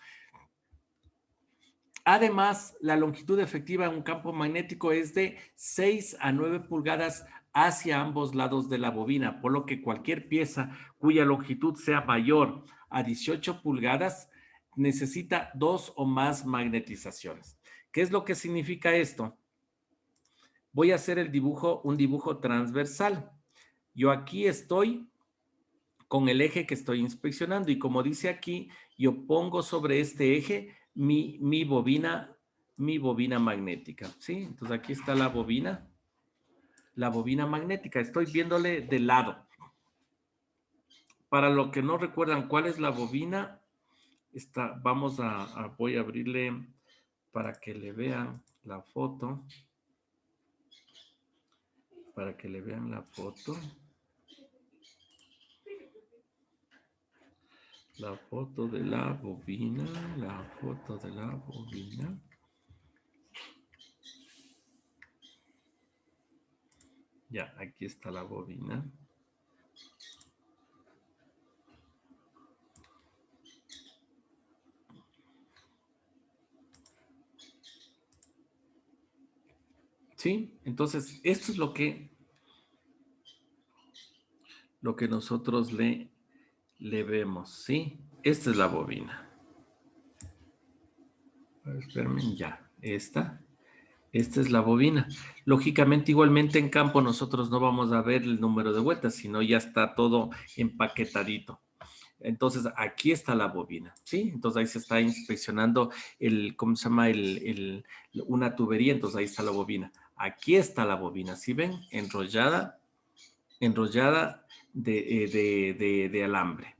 Además, la longitud efectiva en un campo magnético es de 6 a 9 pulgadas hacia ambos lados de la bobina, por lo que cualquier pieza cuya longitud sea mayor a 18 pulgadas necesita 2 o más magnetizaciones. ¿Qué es lo que significa esto? Voy a hacer un dibujo transversal. Yo aquí estoy con el eje que estoy inspeccionando y como dice aquí, yo pongo sobre este eje mi bobina magnética, ¿sí? Entonces aquí está la bobina magnética. Estoy viéndole de lado. Para los que no recuerdan cuál es la bobina, voy a abrirle para que le vean la foto. Para que le vean la foto. La foto de la bobina, la foto de la bobina. Ya, aquí está la bobina. ¿Sí? Entonces, esto es lo que nosotros le vemos, ¿sí? Esta es la bobina. Espérame, ya, esta es la bobina. Lógicamente, igualmente en campo nosotros no vamos a ver el número de vueltas, sino ya está todo empaquetadito. Entonces, aquí está la bobina, ¿sí? Entonces, ahí se está inspeccionando ¿cómo se llama? Una tubería, entonces ahí está la bobina. Aquí está la bobina, ¿sí ven? Enrollada de alambre.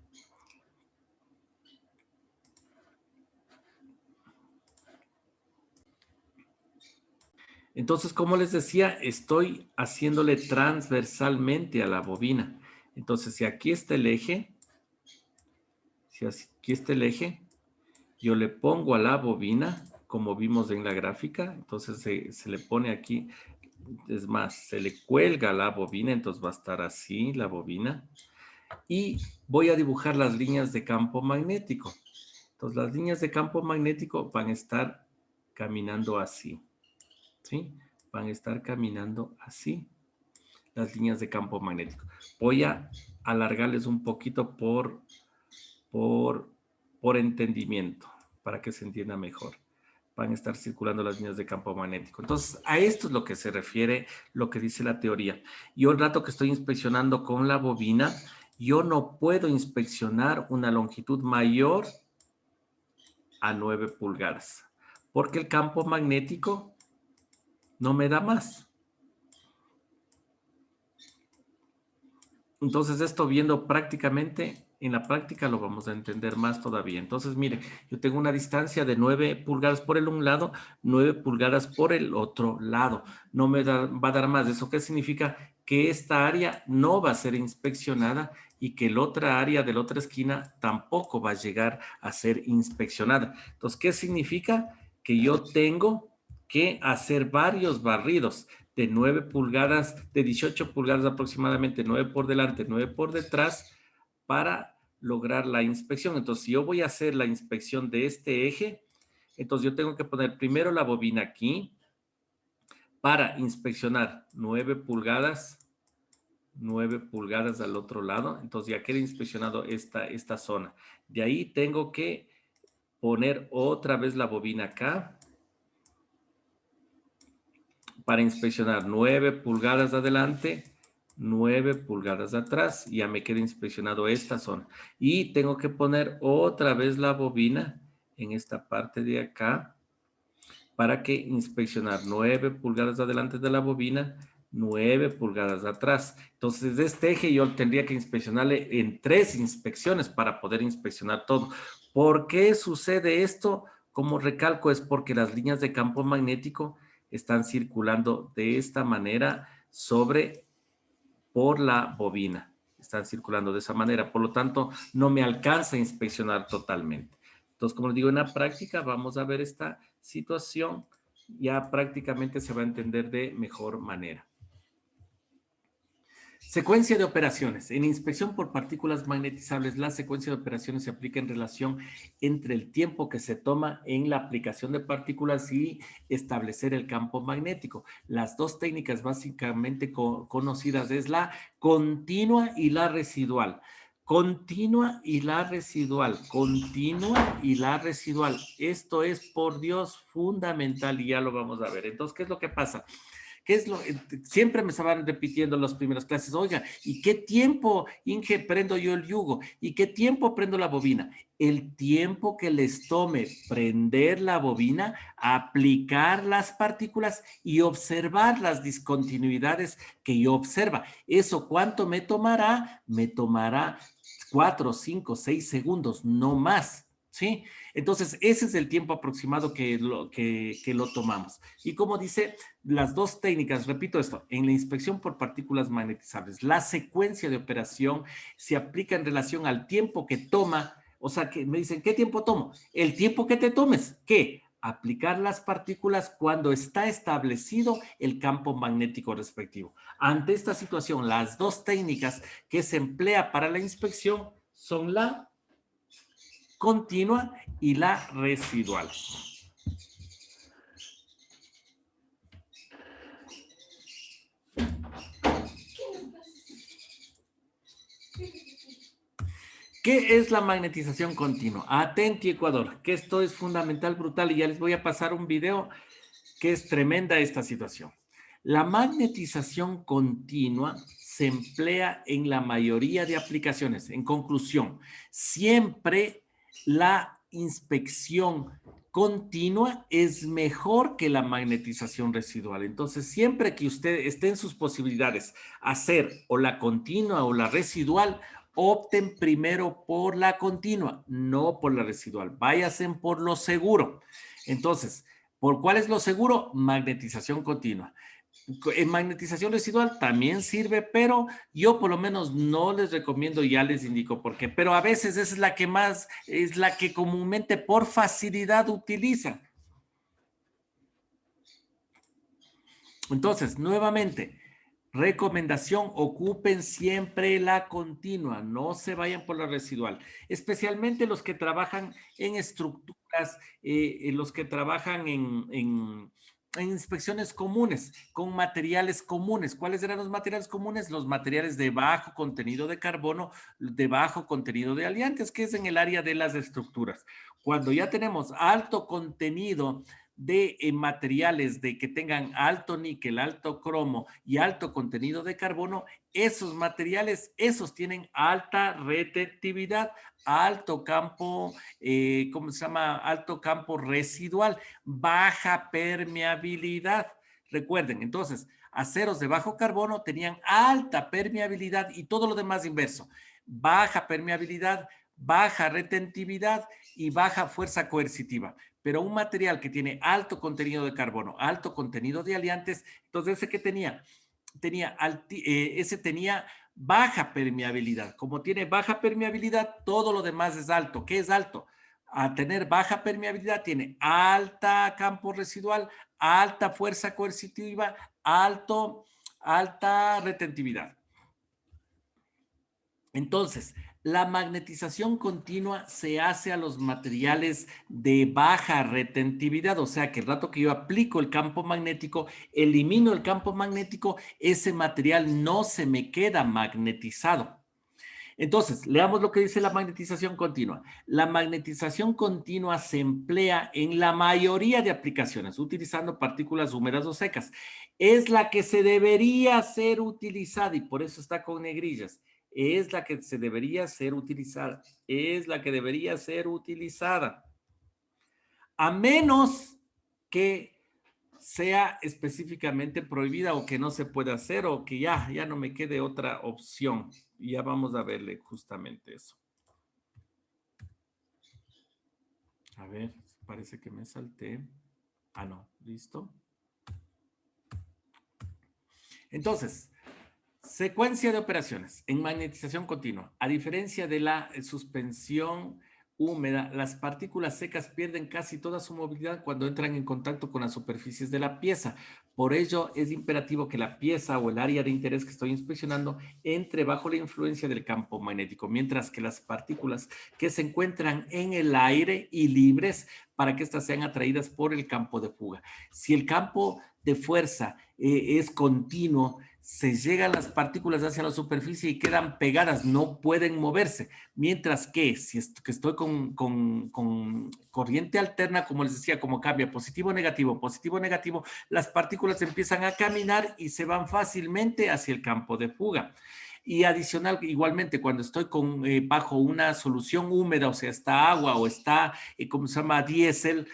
Entonces, como les decía, estoy haciéndole transversalmente a la bobina. Entonces, si aquí está el eje, yo le pongo a la bobina, como vimos en la gráfica, entonces se le pone aquí, es más, se le cuelga la bobina, entonces va a estar así la bobina. Y voy a dibujar las líneas de campo magnético. Entonces, las líneas de campo magnético van a estar caminando así, ¿sí? Van a estar caminando así, las líneas de campo magnético. Voy a alargarles un poquito por entendimiento, para que se entienda mejor. Van a estar circulando las líneas de campo magnético. Entonces, a esto es lo que se refiere, lo que dice la teoría. Yo el rato que estoy inspeccionando con la bobina, yo no puedo inspeccionar una longitud mayor a 9 pulgadas, porque el campo magnético no me da más. Entonces, esto viendo prácticamente, en la práctica lo vamos a entender más todavía. Entonces, mire, yo tengo una distancia de 9 pulgadas por el un lado, 9 pulgadas por el otro lado. No me va a dar más. ¿Eso qué significa? Que esta área no va a ser inspeccionada y que la otra área de la otra esquina tampoco va a llegar a ser inspeccionada. Entonces, ¿qué significa? Que yo tengo que hacer varios barridos de 9 pulgadas, de 18 pulgadas aproximadamente, 9 por delante, 9 por detrás, para lograr la inspección. Entonces, si yo voy a hacer la inspección de este eje, entonces yo tengo que poner primero la bobina aquí para inspeccionar 9 pulgadas al otro lado. Entonces ya queda inspeccionado esta zona. De ahí tengo que poner otra vez la bobina acá para inspeccionar 9 pulgadas adelante, 9 pulgadas atrás. Ya me queda inspeccionado esta zona. Y tengo que poner otra vez la bobina en esta parte de acá para que inspeccionar 9 pulgadas adelante de la bobina, 9 pulgadas atrás. Entonces, de este eje yo tendría que inspeccionarle en 3 inspecciones para poder inspeccionar todo. ¿Por qué sucede esto? Como recalco, es porque las líneas de campo magnético están circulando de esta manera por la bobina. Están circulando de esa manera. Por lo tanto, no me alcanza a inspeccionar totalmente. Entonces, como les digo, en la práctica vamos a ver esta situación. Ya prácticamente se va a entender de mejor manera. Secuencia de operaciones. En inspección por partículas magnetizables, la secuencia de operaciones se aplica en relación entre el tiempo que se toma en la aplicación de partículas y establecer el campo magnético. Las dos técnicas básicamente conocidas es la continua y la residual. Continua y la residual. Continua y la residual. Esto es, por Dios, fundamental y ya lo vamos a ver. Entonces, ¿qué es lo que pasa? ¿Qué es lo? Siempre me estaban repitiendo en las primeras clases, oiga, ¿y qué tiempo, Inge, prendo yo el yugo? ¿Y qué tiempo prendo la bobina? El tiempo que les tome prender la bobina, aplicar las partículas y observar las discontinuidades que yo observa. ¿Eso cuánto me tomará? Me tomará 4, 5, 6 segundos, no más. ¿Sí? Entonces, ese es el tiempo aproximado que lo tomamos. Y como dice, las dos técnicas, repito esto, en la inspección por partículas magnetizables, la secuencia de operación se aplica en relación al tiempo que toma, o sea, que me dicen, ¿qué tiempo tomo? El tiempo que te tomes, ¿qué? Aplicar las partículas cuando está establecido el campo magnético respectivo. Ante esta situación, las dos técnicas que se emplea para la inspección son la continua y la residual. ¿Qué es la magnetización continua? Atenti, Ecuador, que esto es fundamental, brutal, y ya les voy a pasar un video que es tremenda esta situación. La magnetización continua se emplea en la mayoría de aplicaciones. En conclusión, siempre la inspección continua es mejor que la magnetización residual. Entonces, siempre que usted esté en sus posibilidades hacer o la continua o la residual, opten primero por la continua, no por la residual. Váyanse por lo seguro. Entonces, ¿por cuál es lo seguro? Magnetización continua. En magnetización residual también sirve, pero yo por lo menos no les recomiendo, ya les indico por qué. Pero a veces es la que más, es la que comúnmente por facilidad utilizan. Entonces, nuevamente, recomendación, ocupen siempre la continua, no se vayan por la residual, especialmente los que trabajan en estructuras, los que trabajan en inspecciones comunes, con materiales comunes. ¿Cuáles eran los materiales comunes? Los materiales de bajo contenido de carbono, de bajo contenido de aliantes, que es en el área de las estructuras. Cuando ya tenemos alto contenido de materiales de que tengan alto níquel, alto cromo y alto contenido de carbono, esos materiales, esos tienen alta retentividad, alto campo, ¿cómo se llama? Alto campo residual, baja permeabilidad. Recuerden, entonces, aceros de bajo carbono tenían alta permeabilidad y todo lo demás inverso. Baja permeabilidad, baja retentividad y baja fuerza coercitiva. Pero un material que tiene alto contenido de carbono, alto contenido de aliantes, entonces ese que ese tenía baja permeabilidad. Como tiene baja permeabilidad, todo lo demás es alto. ¿Qué es alto? A tener baja permeabilidad tiene alta campo residual, alta fuerza coercitiva, alta retentividad. Entonces, la magnetización continua se hace a los materiales de baja retentividad, o sea que el rato que yo aplico el campo magnético, elimino el campo magnético, ese material no se me queda magnetizado. Entonces, leamos lo que dice la magnetización continua. La magnetización continua se emplea en la mayoría de aplicaciones, utilizando partículas húmedas o secas. Es la que se debería ser utilizada y por eso está con negrillas. Es la que se debería ser utilizada. Es la que debería ser utilizada. A menos que sea específicamente prohibida o que no se pueda hacer o que ya no me quede otra opción. Y ya vamos a verle justamente eso. A ver, parece que me salté. Ah, no, listo. Entonces, secuencia de operaciones en magnetización continua. A diferencia de la suspensión húmeda, las partículas secas pierden casi toda su movilidad cuando entran en contacto con las superficies de la pieza. Por ello, es imperativo que la pieza o el área de interés que estoy inspeccionando entre bajo la influencia del campo magnético, mientras que las partículas que se encuentran en el aire y libres para que éstas sean atraídas por el campo de fuga. Si el campo de fuerza es continuo, se llegan las partículas hacia la superficie y quedan pegadas, no pueden moverse. Mientras que si estoy con corriente alterna, como les decía, como cambia positivo, negativo, las partículas empiezan a caminar y se van fácilmente hacia el campo de fuga. Y adicional, igualmente, cuando estoy bajo una solución húmeda, o sea, está agua o está, ¿cómo se llama? Diésel,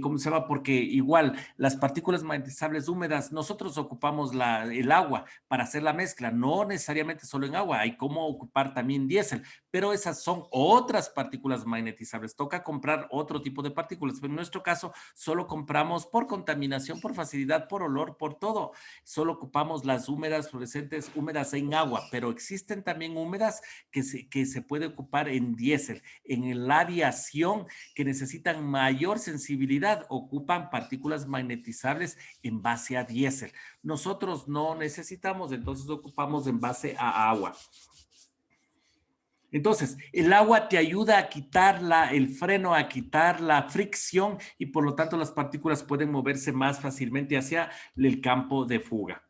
¿cómo se llama? Porque igual las partículas magnetizables húmedas, nosotros ocupamos el agua para hacer la mezcla, no necesariamente solo en agua, hay como ocupar también diésel, pero esas son otras partículas magnetizables. Toca comprar otro tipo de partículas, pero en nuestro caso solo compramos por contaminación, por facilidad, por olor, por todo. Solo ocupamos las húmedas, fluorescentes, húmedas en agua, pero existen también húmedas que se puede ocupar en diésel. En la aviación, que necesitan mayor sensibilidad, ocupan partículas magnetizables en base a diésel. Nosotros no necesitamos, entonces ocupamos en base a agua. Entonces, el agua te ayuda a quitar el freno, a quitar la fricción y por lo tanto las partículas pueden moverse más fácilmente hacia el campo de fuga.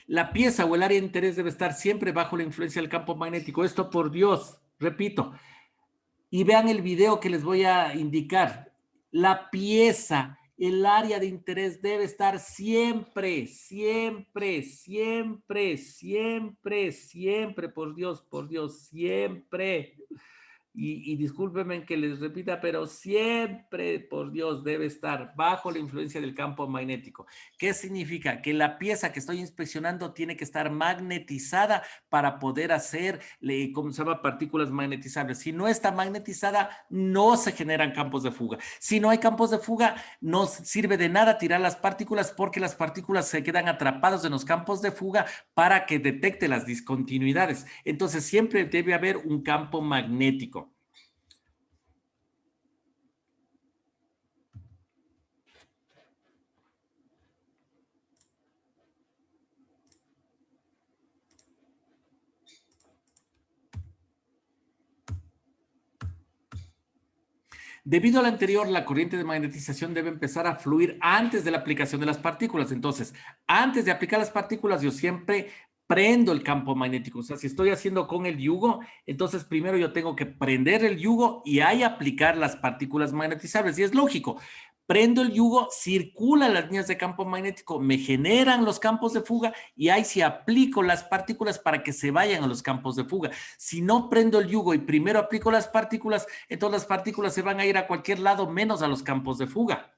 La pieza o el área de interés debe estar siempre bajo la influencia del campo magnético. Esto, por Dios, repito. Y vean el video que les voy a indicar. La pieza, el área de interés debe estar siempre, por Dios, siempre. Y discúlpenme que les repita, pero siempre, por Dios, debe estar bajo la influencia del campo magnético. ¿Qué significa? Que la pieza que estoy inspeccionando tiene que estar magnetizada para poder hacer, ¿cómo se llama? Partículas magnetizables. Si no está magnetizada, no se generan campos de fuga. Si no hay campos de fuga, no sirve de nada tirar las partículas porque las partículas se quedan atrapadas en los campos de fuga para que detecte las discontinuidades. Entonces, siempre debe haber un campo magnético. Debido al anterior, la corriente de magnetización debe empezar a fluir antes de la aplicación de las partículas. Entonces, antes de aplicar las partículas, yo siempre prendo el campo magnético. O sea, si estoy haciendo con el yugo, entonces primero yo tengo que prender el yugo y ahí aplicar las partículas magnetizables. Y es lógico. Prendo el yugo, circulan las líneas de campo magnético, me generan los campos de fuga y ahí sí aplico las partículas para que se vayan a los campos de fuga. Si no prendo el yugo y primero aplico las partículas, entonces las partículas se van a ir a cualquier lado menos a los campos de fuga.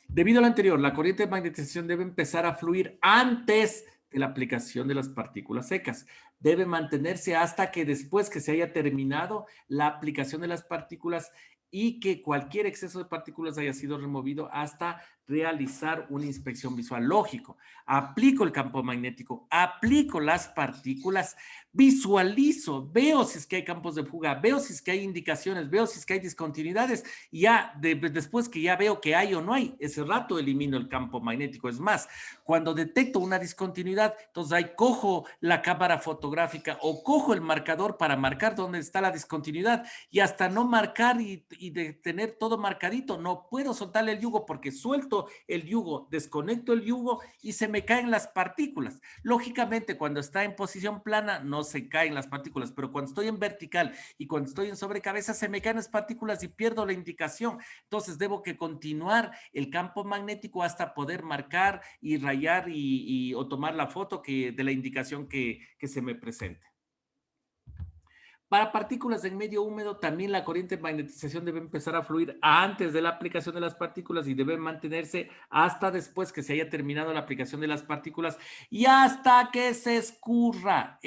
Debido a lo anterior, la corriente de magnetización debe empezar a fluir antes de la aplicación de las partículas secas. Debe mantenerse hasta que después que se haya terminado la aplicación de las partículas y que cualquier exceso de partículas haya sido removido hasta realizar una inspección visual. Lógico, aplico el campo magnético, aplico las partículas, visualizo, veo si es que hay campos de fuga, veo si es que hay indicaciones, veo si es que hay discontinuidades y ya después que ya veo que hay o no hay, ese rato elimino el campo magnético. Es más, cuando detecto una discontinuidad, entonces ahí cojo la cámara fotográfica o cojo el marcador para marcar dónde está la discontinuidad y hasta no marcar y de tener todo marcadito, no puedo soltarle el yugo porque suelto suelto el yugo, desconecto el yugo y se me caen las partículas. Lógicamente, cuando está en posición plana no se caen las partículas, pero cuando estoy en vertical y cuando estoy en sobrecabeza se me caen las partículas y pierdo la indicación. Entonces debo que continuar el campo magnético hasta poder marcar y rayar o tomar la foto de la indicación que se me presente. Para partículas en medio húmedo, también la corriente de magnetización debe empezar a fluir antes de la aplicación de las partículas y debe mantenerse hasta después que se haya terminado la aplicación de las partículas y hasta que se escurra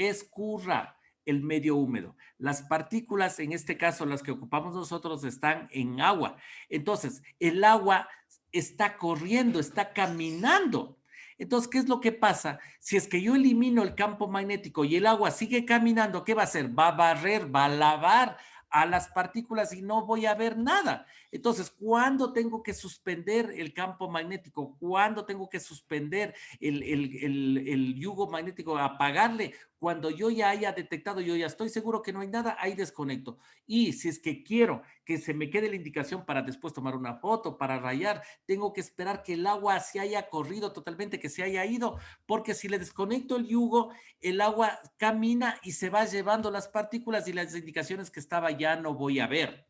el medio húmedo. Las partículas, en este caso las que ocupamos nosotros, están en agua. Entonces, el agua está corriendo, está caminando. Entonces, ¿qué es lo que pasa? Si es que yo elimino el campo magnético y el agua sigue caminando, ¿qué va a hacer? Va a barrer, va a lavar a las partículas y no voy a ver nada. Entonces, ¿cuándo tengo que suspender el campo magnético? ¿Cuándo tengo que suspender el yugo magnético? Apagarle. Cuando yo ya haya detectado, yo ya estoy seguro que no hay nada, ahí desconecto. Y si es que quiero que se me quede la indicación para después tomar una foto, para rayar, tengo que esperar que el agua se haya corrido totalmente, que se haya ido, porque si le desconecto el yugo, el agua camina y se va llevando las partículas y las indicaciones que estaba ya no voy a ver.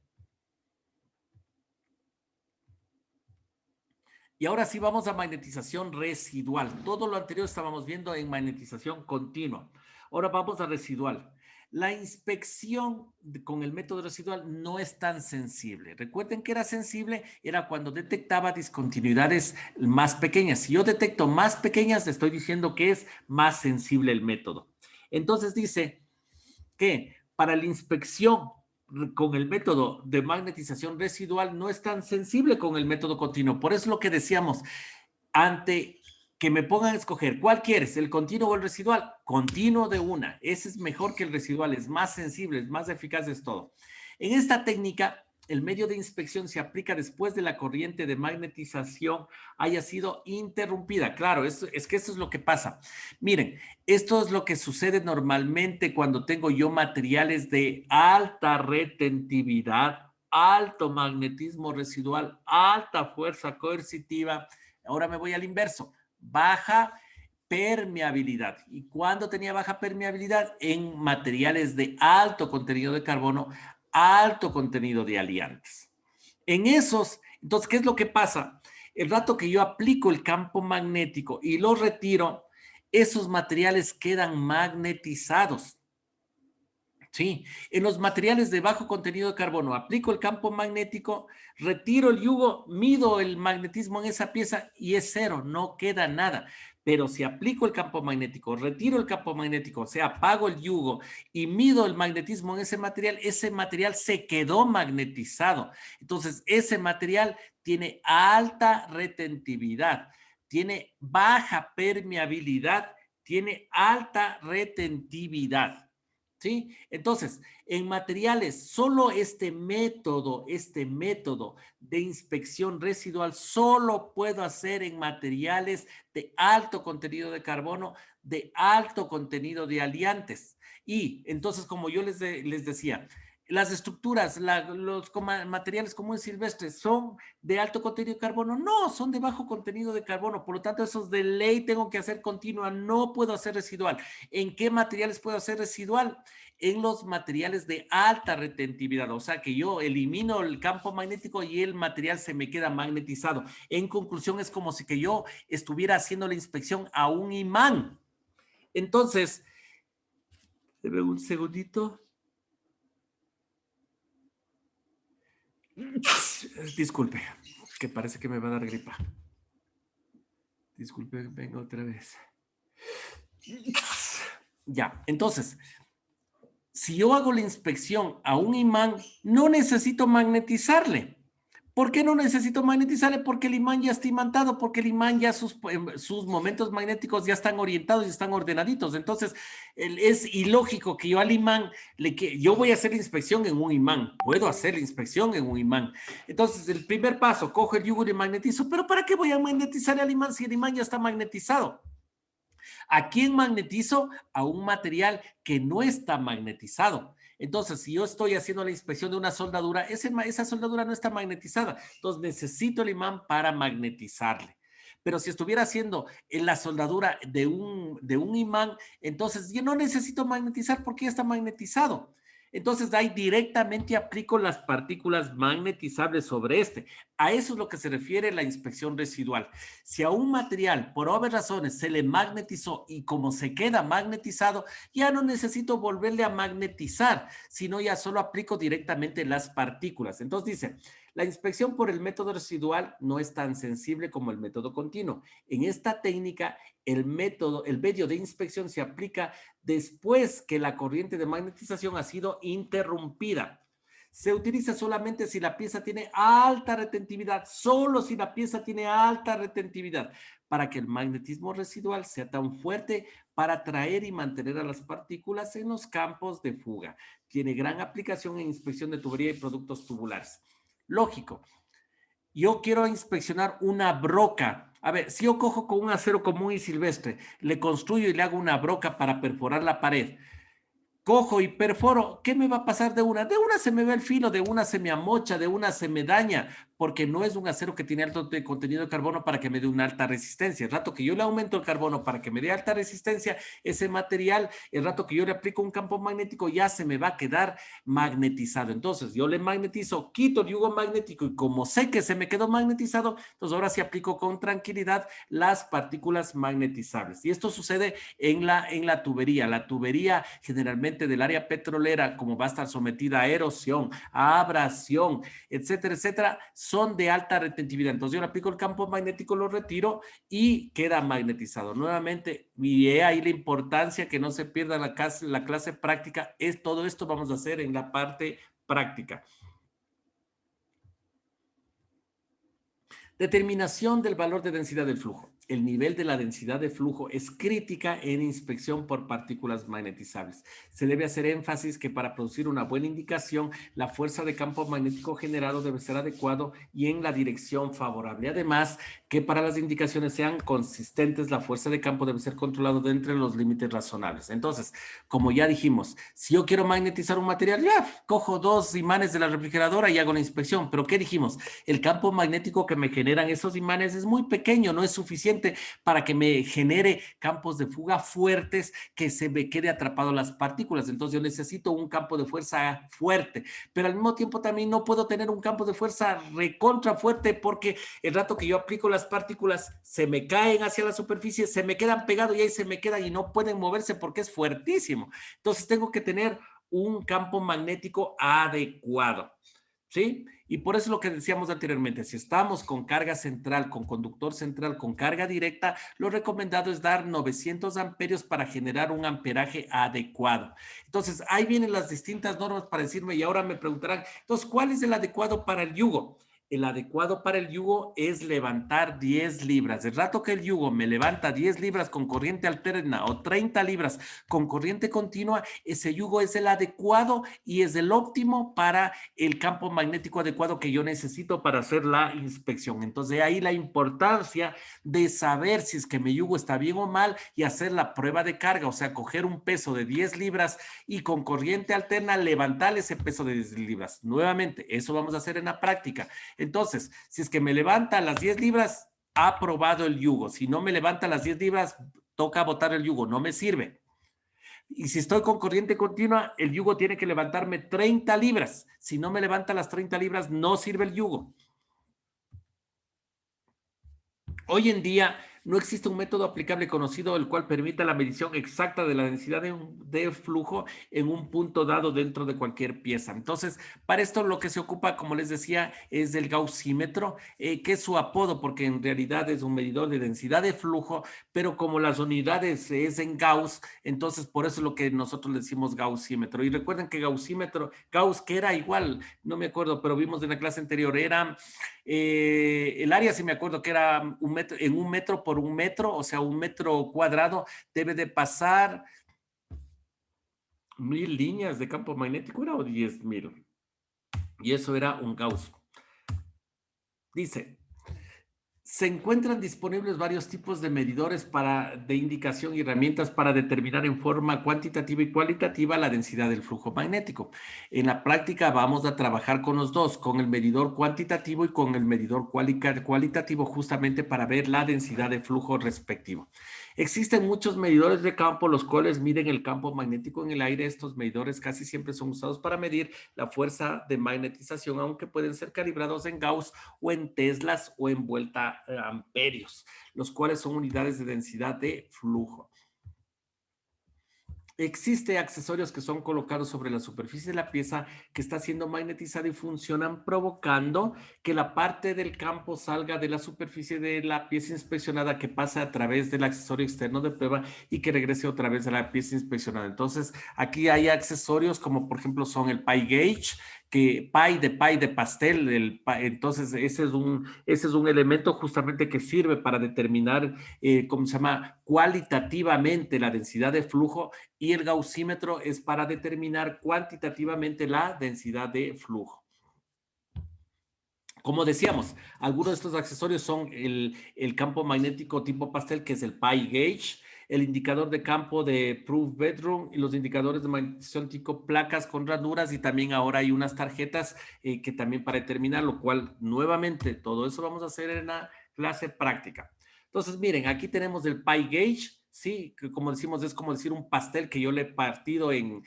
Y ahora sí vamos a magnetización residual. Todo lo anterior estábamos viendo en magnetización continua. Ahora vamos a residual. La inspección con el método residual no es tan sensible. Recuerden que era sensible, era cuando detectaba discontinuidades más pequeñas. Si yo detecto más pequeñas, le estoy diciendo que es más sensible el método. Entonces dice que para la inspección con el método de magnetización residual no es tan sensible con el método continuo. Por eso es lo que decíamos, ante que me pongan a escoger, ¿cuál quieres? ¿El continuo o el residual? Continuo de una. Ese es mejor que el residual, es más sensible, es más eficaz, es todo. En esta técnica, el medio de inspección se aplica después de la corriente de magnetización haya sido interrumpida. Claro, es que esto es lo que pasa. Miren, esto es lo que sucede normalmente cuando tengo yo materiales de alta retentividad, alto magnetismo residual, alta fuerza coercitiva. Ahora me voy al inverso. Baja permeabilidad. ¿Y cuándo tenía baja permeabilidad? En materiales de alto contenido de carbono, alto contenido de aliantes. En esos, entonces, ¿qué es lo que pasa? El rato que yo aplico el campo magnético y lo retiro, esos materiales quedan magnetizados. Sí, en los materiales de bajo contenido de carbono, aplico el campo magnético, retiro el yugo, mido el magnetismo en esa pieza y es cero, no queda nada. Pero si aplico el campo magnético, retiro el campo magnético, o sea, apago el yugo y mido el magnetismo en ese material se quedó magnetizado. Entonces, ese material tiene alta retentividad, tiene baja permeabilidad, tiene alta retentividad. ¿Sí? Entonces, en materiales, solo este método de inspección residual, solo puedo hacer en materiales de alto contenido de carbono, de alto contenido de aliantes. Y entonces, como yo les decía, las estructuras, los materiales comunes silvestres son de alto contenido de carbono. No, son de bajo contenido de carbono. Por lo tanto, esos de ley tengo que hacer continua. No puedo hacer residual. ¿En qué materiales puedo hacer residual? En los materiales de alta retentividad. O sea, que yo elimino el campo magnético y el material se me queda magnetizado. En conclusión, es como si que yo estuviera haciendo la inspección a un imán. Entonces, deme un segundito. Disculpe, que parece que me va a dar gripa. Disculpe, vengo otra vez. Ya, entonces, si yo hago la inspección a un imán, no necesito magnetizarle. ¿Por qué no necesito magnetizarle? Porque el imán ya está imantado, porque el imán ya sus momentos magnéticos ya están orientados y están ordenaditos. Entonces, es ilógico que yo al imán, yo voy a hacer la inspección en un imán. Puedo hacer la inspección en un imán. Entonces, el primer paso, cojo el yugo y magnetizo. ¿Pero para qué voy a magnetizar al imán si el imán ya está magnetizado? ¿A quién magnetizo? A un material que no está magnetizado. Entonces, si yo estoy haciendo la inspección de una soldadura, esa soldadura no está magnetizada. Entonces, necesito el imán para magnetizarle. Pero si estuviera haciendo la soldadura de un imán, entonces yo no necesito magnetizar porque ya está magnetizado. Entonces, de ahí directamente aplico las partículas magnetizables sobre este. A eso es lo que se refiere la inspección residual. Si a un material, por obvias razones, se le magnetizó y como se queda magnetizado, ya no necesito volverle a magnetizar, sino ya solo aplico directamente las partículas. Entonces dice, la inspección por el método residual no es tan sensible como el método continuo. En esta técnica, el medio de inspección se aplica después que la corriente de magnetización ha sido interrumpida. Se utiliza solamente si la pieza tiene alta retentividad, solo si la pieza tiene alta retentividad, para que el magnetismo residual sea tan fuerte para atraer y mantener a las partículas en los campos de fuga. Tiene gran aplicación en inspección de tubería y productos tubulares. Lógico, yo quiero inspeccionar una broca. A ver, si yo cojo con un acero común y silvestre, le construyo y le hago una broca para perforar la pared, cojo y perforo, ¿qué me va a pasar de una? De una se me ve el filo, de una se me amocha, de una se me daña, porque no es un acero que tiene alto contenido de carbono para que me dé una alta resistencia. El rato que yo le aumento el carbono para que me dé alta resistencia, ese material, el rato que yo le aplico un campo magnético, ya se me va a quedar magnetizado. Entonces, yo le magnetizo, quito el yugo magnético y como sé que se me quedó magnetizado, entonces ahora sí aplico con tranquilidad las partículas magnetizables. Y esto sucede en la tubería. La tubería generalmente del área petrolera, como va a estar sometida a erosión, a abrasión, etcétera, etcétera, son de alta retentividad. Entonces yo le aplico el campo magnético, lo retiro y queda magnetizado. Nuevamente, y ahí la importancia que no se pierda la clase práctica, es todo esto vamos a hacer en la parte práctica. Determinación del valor de densidad del flujo. El nivel de la densidad de flujo es crítica en inspección por partículas magnetizables. Se debe hacer énfasis que para producir una buena indicación, la fuerza de campo magnético generado debe ser adecuado y en la dirección favorable. Además, que para las indicaciones sean consistentes, la fuerza de campo debe ser controlada dentro de los límites razonables. Entonces, como ya dijimos, si yo quiero magnetizar un material, ya cojo 2 imanes de la refrigeradora y hago la inspección. Pero ¿qué dijimos? El campo magnético que me generan esos imanes es muy pequeño, no es suficiente para que me genere campos de fuga fuertes que se me quede atrapado las partículas. Entonces yo necesito un campo de fuerza fuerte, pero al mismo tiempo también no puedo tener un campo de fuerza recontra fuerte porque el rato que yo aplico las partículas se me caen hacia la superficie, se me quedan pegados y ahí se me quedan y no pueden moverse porque es fuertísimo. Entonces tengo que tener un campo magnético adecuado. ¿Sí? Y por eso es lo que decíamos anteriormente, si estamos con carga central, con conductor central, con carga directa, lo recomendado es dar 900 amperios para generar un amperaje adecuado. Entonces, ahí vienen las distintas normas para decirme, y ahora me preguntarán, entonces, ¿cuál es el adecuado para el yugo? El adecuado para el yugo es levantar 10 libras. El rato que el yugo me levanta 10 libras con corriente alterna o 30 libras con corriente continua, ese yugo es el adecuado y es el óptimo para el campo magnético adecuado que yo necesito para hacer la inspección. Entonces, de ahí la importancia de saber si es que mi yugo está bien o mal y hacer la prueba de carga, o sea, coger un peso de 10 libras y con corriente alterna levantar ese peso de 10 libras. Nuevamente, eso vamos a hacer en la práctica. Entonces, si es que me levanta las 10 libras, ha aprobado el yugo. Si no me levanta las 10 libras, toca botar el yugo, no me sirve. Y si estoy con corriente continua, el yugo tiene que levantarme 30 libras. Si no me levanta las 30 libras, no sirve el yugo. Hoy en día no existe un método aplicable conocido el cual permita la medición exacta de la densidad de flujo en un punto dado dentro de cualquier pieza. Entonces, para esto lo que se ocupa, como les decía, es el gaussímetro, que es su apodo porque en realidad es un medidor de densidad de flujo, pero como las unidades es en Gauss, entonces por eso es lo que nosotros le decimos gaussímetro. Y recuerden que Gauss que era igual, no me acuerdo, pero vimos en la clase anterior, era el área, sí me acuerdo que era un metro, en 1 metro por 1 metro, o sea, 1 metro cuadrado debe de pasar 1000 líneas de campo magnético, ¿era o 10.000? Y eso era un Gauss. Dice, Se encuentran disponibles varios tipos de medidores de indicación y herramientas para determinar en forma cuantitativa y cualitativa la densidad del flujo magnético. En la práctica vamos a trabajar con los dos, con el medidor cuantitativo y con el medidor cualitativo, justamente para ver la densidad de flujo respectivo. Existen muchos medidores de campo, los cuales miden el campo magnético en el aire. Estos medidores casi siempre son usados para medir la fuerza de magnetización, aunque pueden ser calibrados en Gauss o en teslas o en vuelta amperios, los cuales son unidades de densidad de flujo. Existe accesorios que son colocados sobre la superficie de la pieza que está siendo magnetizada y funcionan provocando que la parte del campo salga de la superficie de la pieza inspeccionada, que pasa a través del accesorio externo de prueba y que regrese otra vez a la pieza inspeccionada. Entonces, aquí hay accesorios como por ejemplo son el pie gauge, que pie de pastel, entonces ese es un elemento justamente que sirve para determinar, ¿cómo se llama? Cualitativamente la densidad de flujo, y el gaussímetro es para determinar cuantitativamente la densidad de flujo. Como decíamos, algunos de estos accesorios son el campo magnético tipo pastel, que es el pie gauge, el indicador de campo de Proof Bedroom y los indicadores de magnetización tipo placas con ranuras, y también ahora hay unas tarjetas que también para determinar, lo cual nuevamente todo eso vamos a hacer en la clase práctica. Entonces, miren, aquí tenemos el pie gauge, sí, que como decimos, es como decir un pastel que yo le he partido en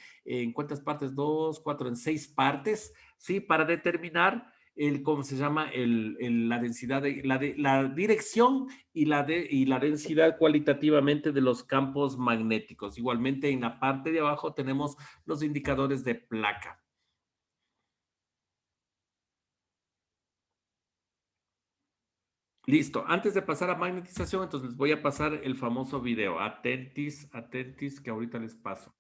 ¿cuántas partes? Dos, cuatro, en seis partes, sí, para determinar ¿cómo se llama? La densidad, la dirección y la densidad cualitativamente de los campos magnéticos. Igualmente en la parte de abajo tenemos los indicadores de placa. Listo. Antes de pasar a magnetización, entonces les voy a pasar el famoso video. Atentis, atentis, que ahorita les paso.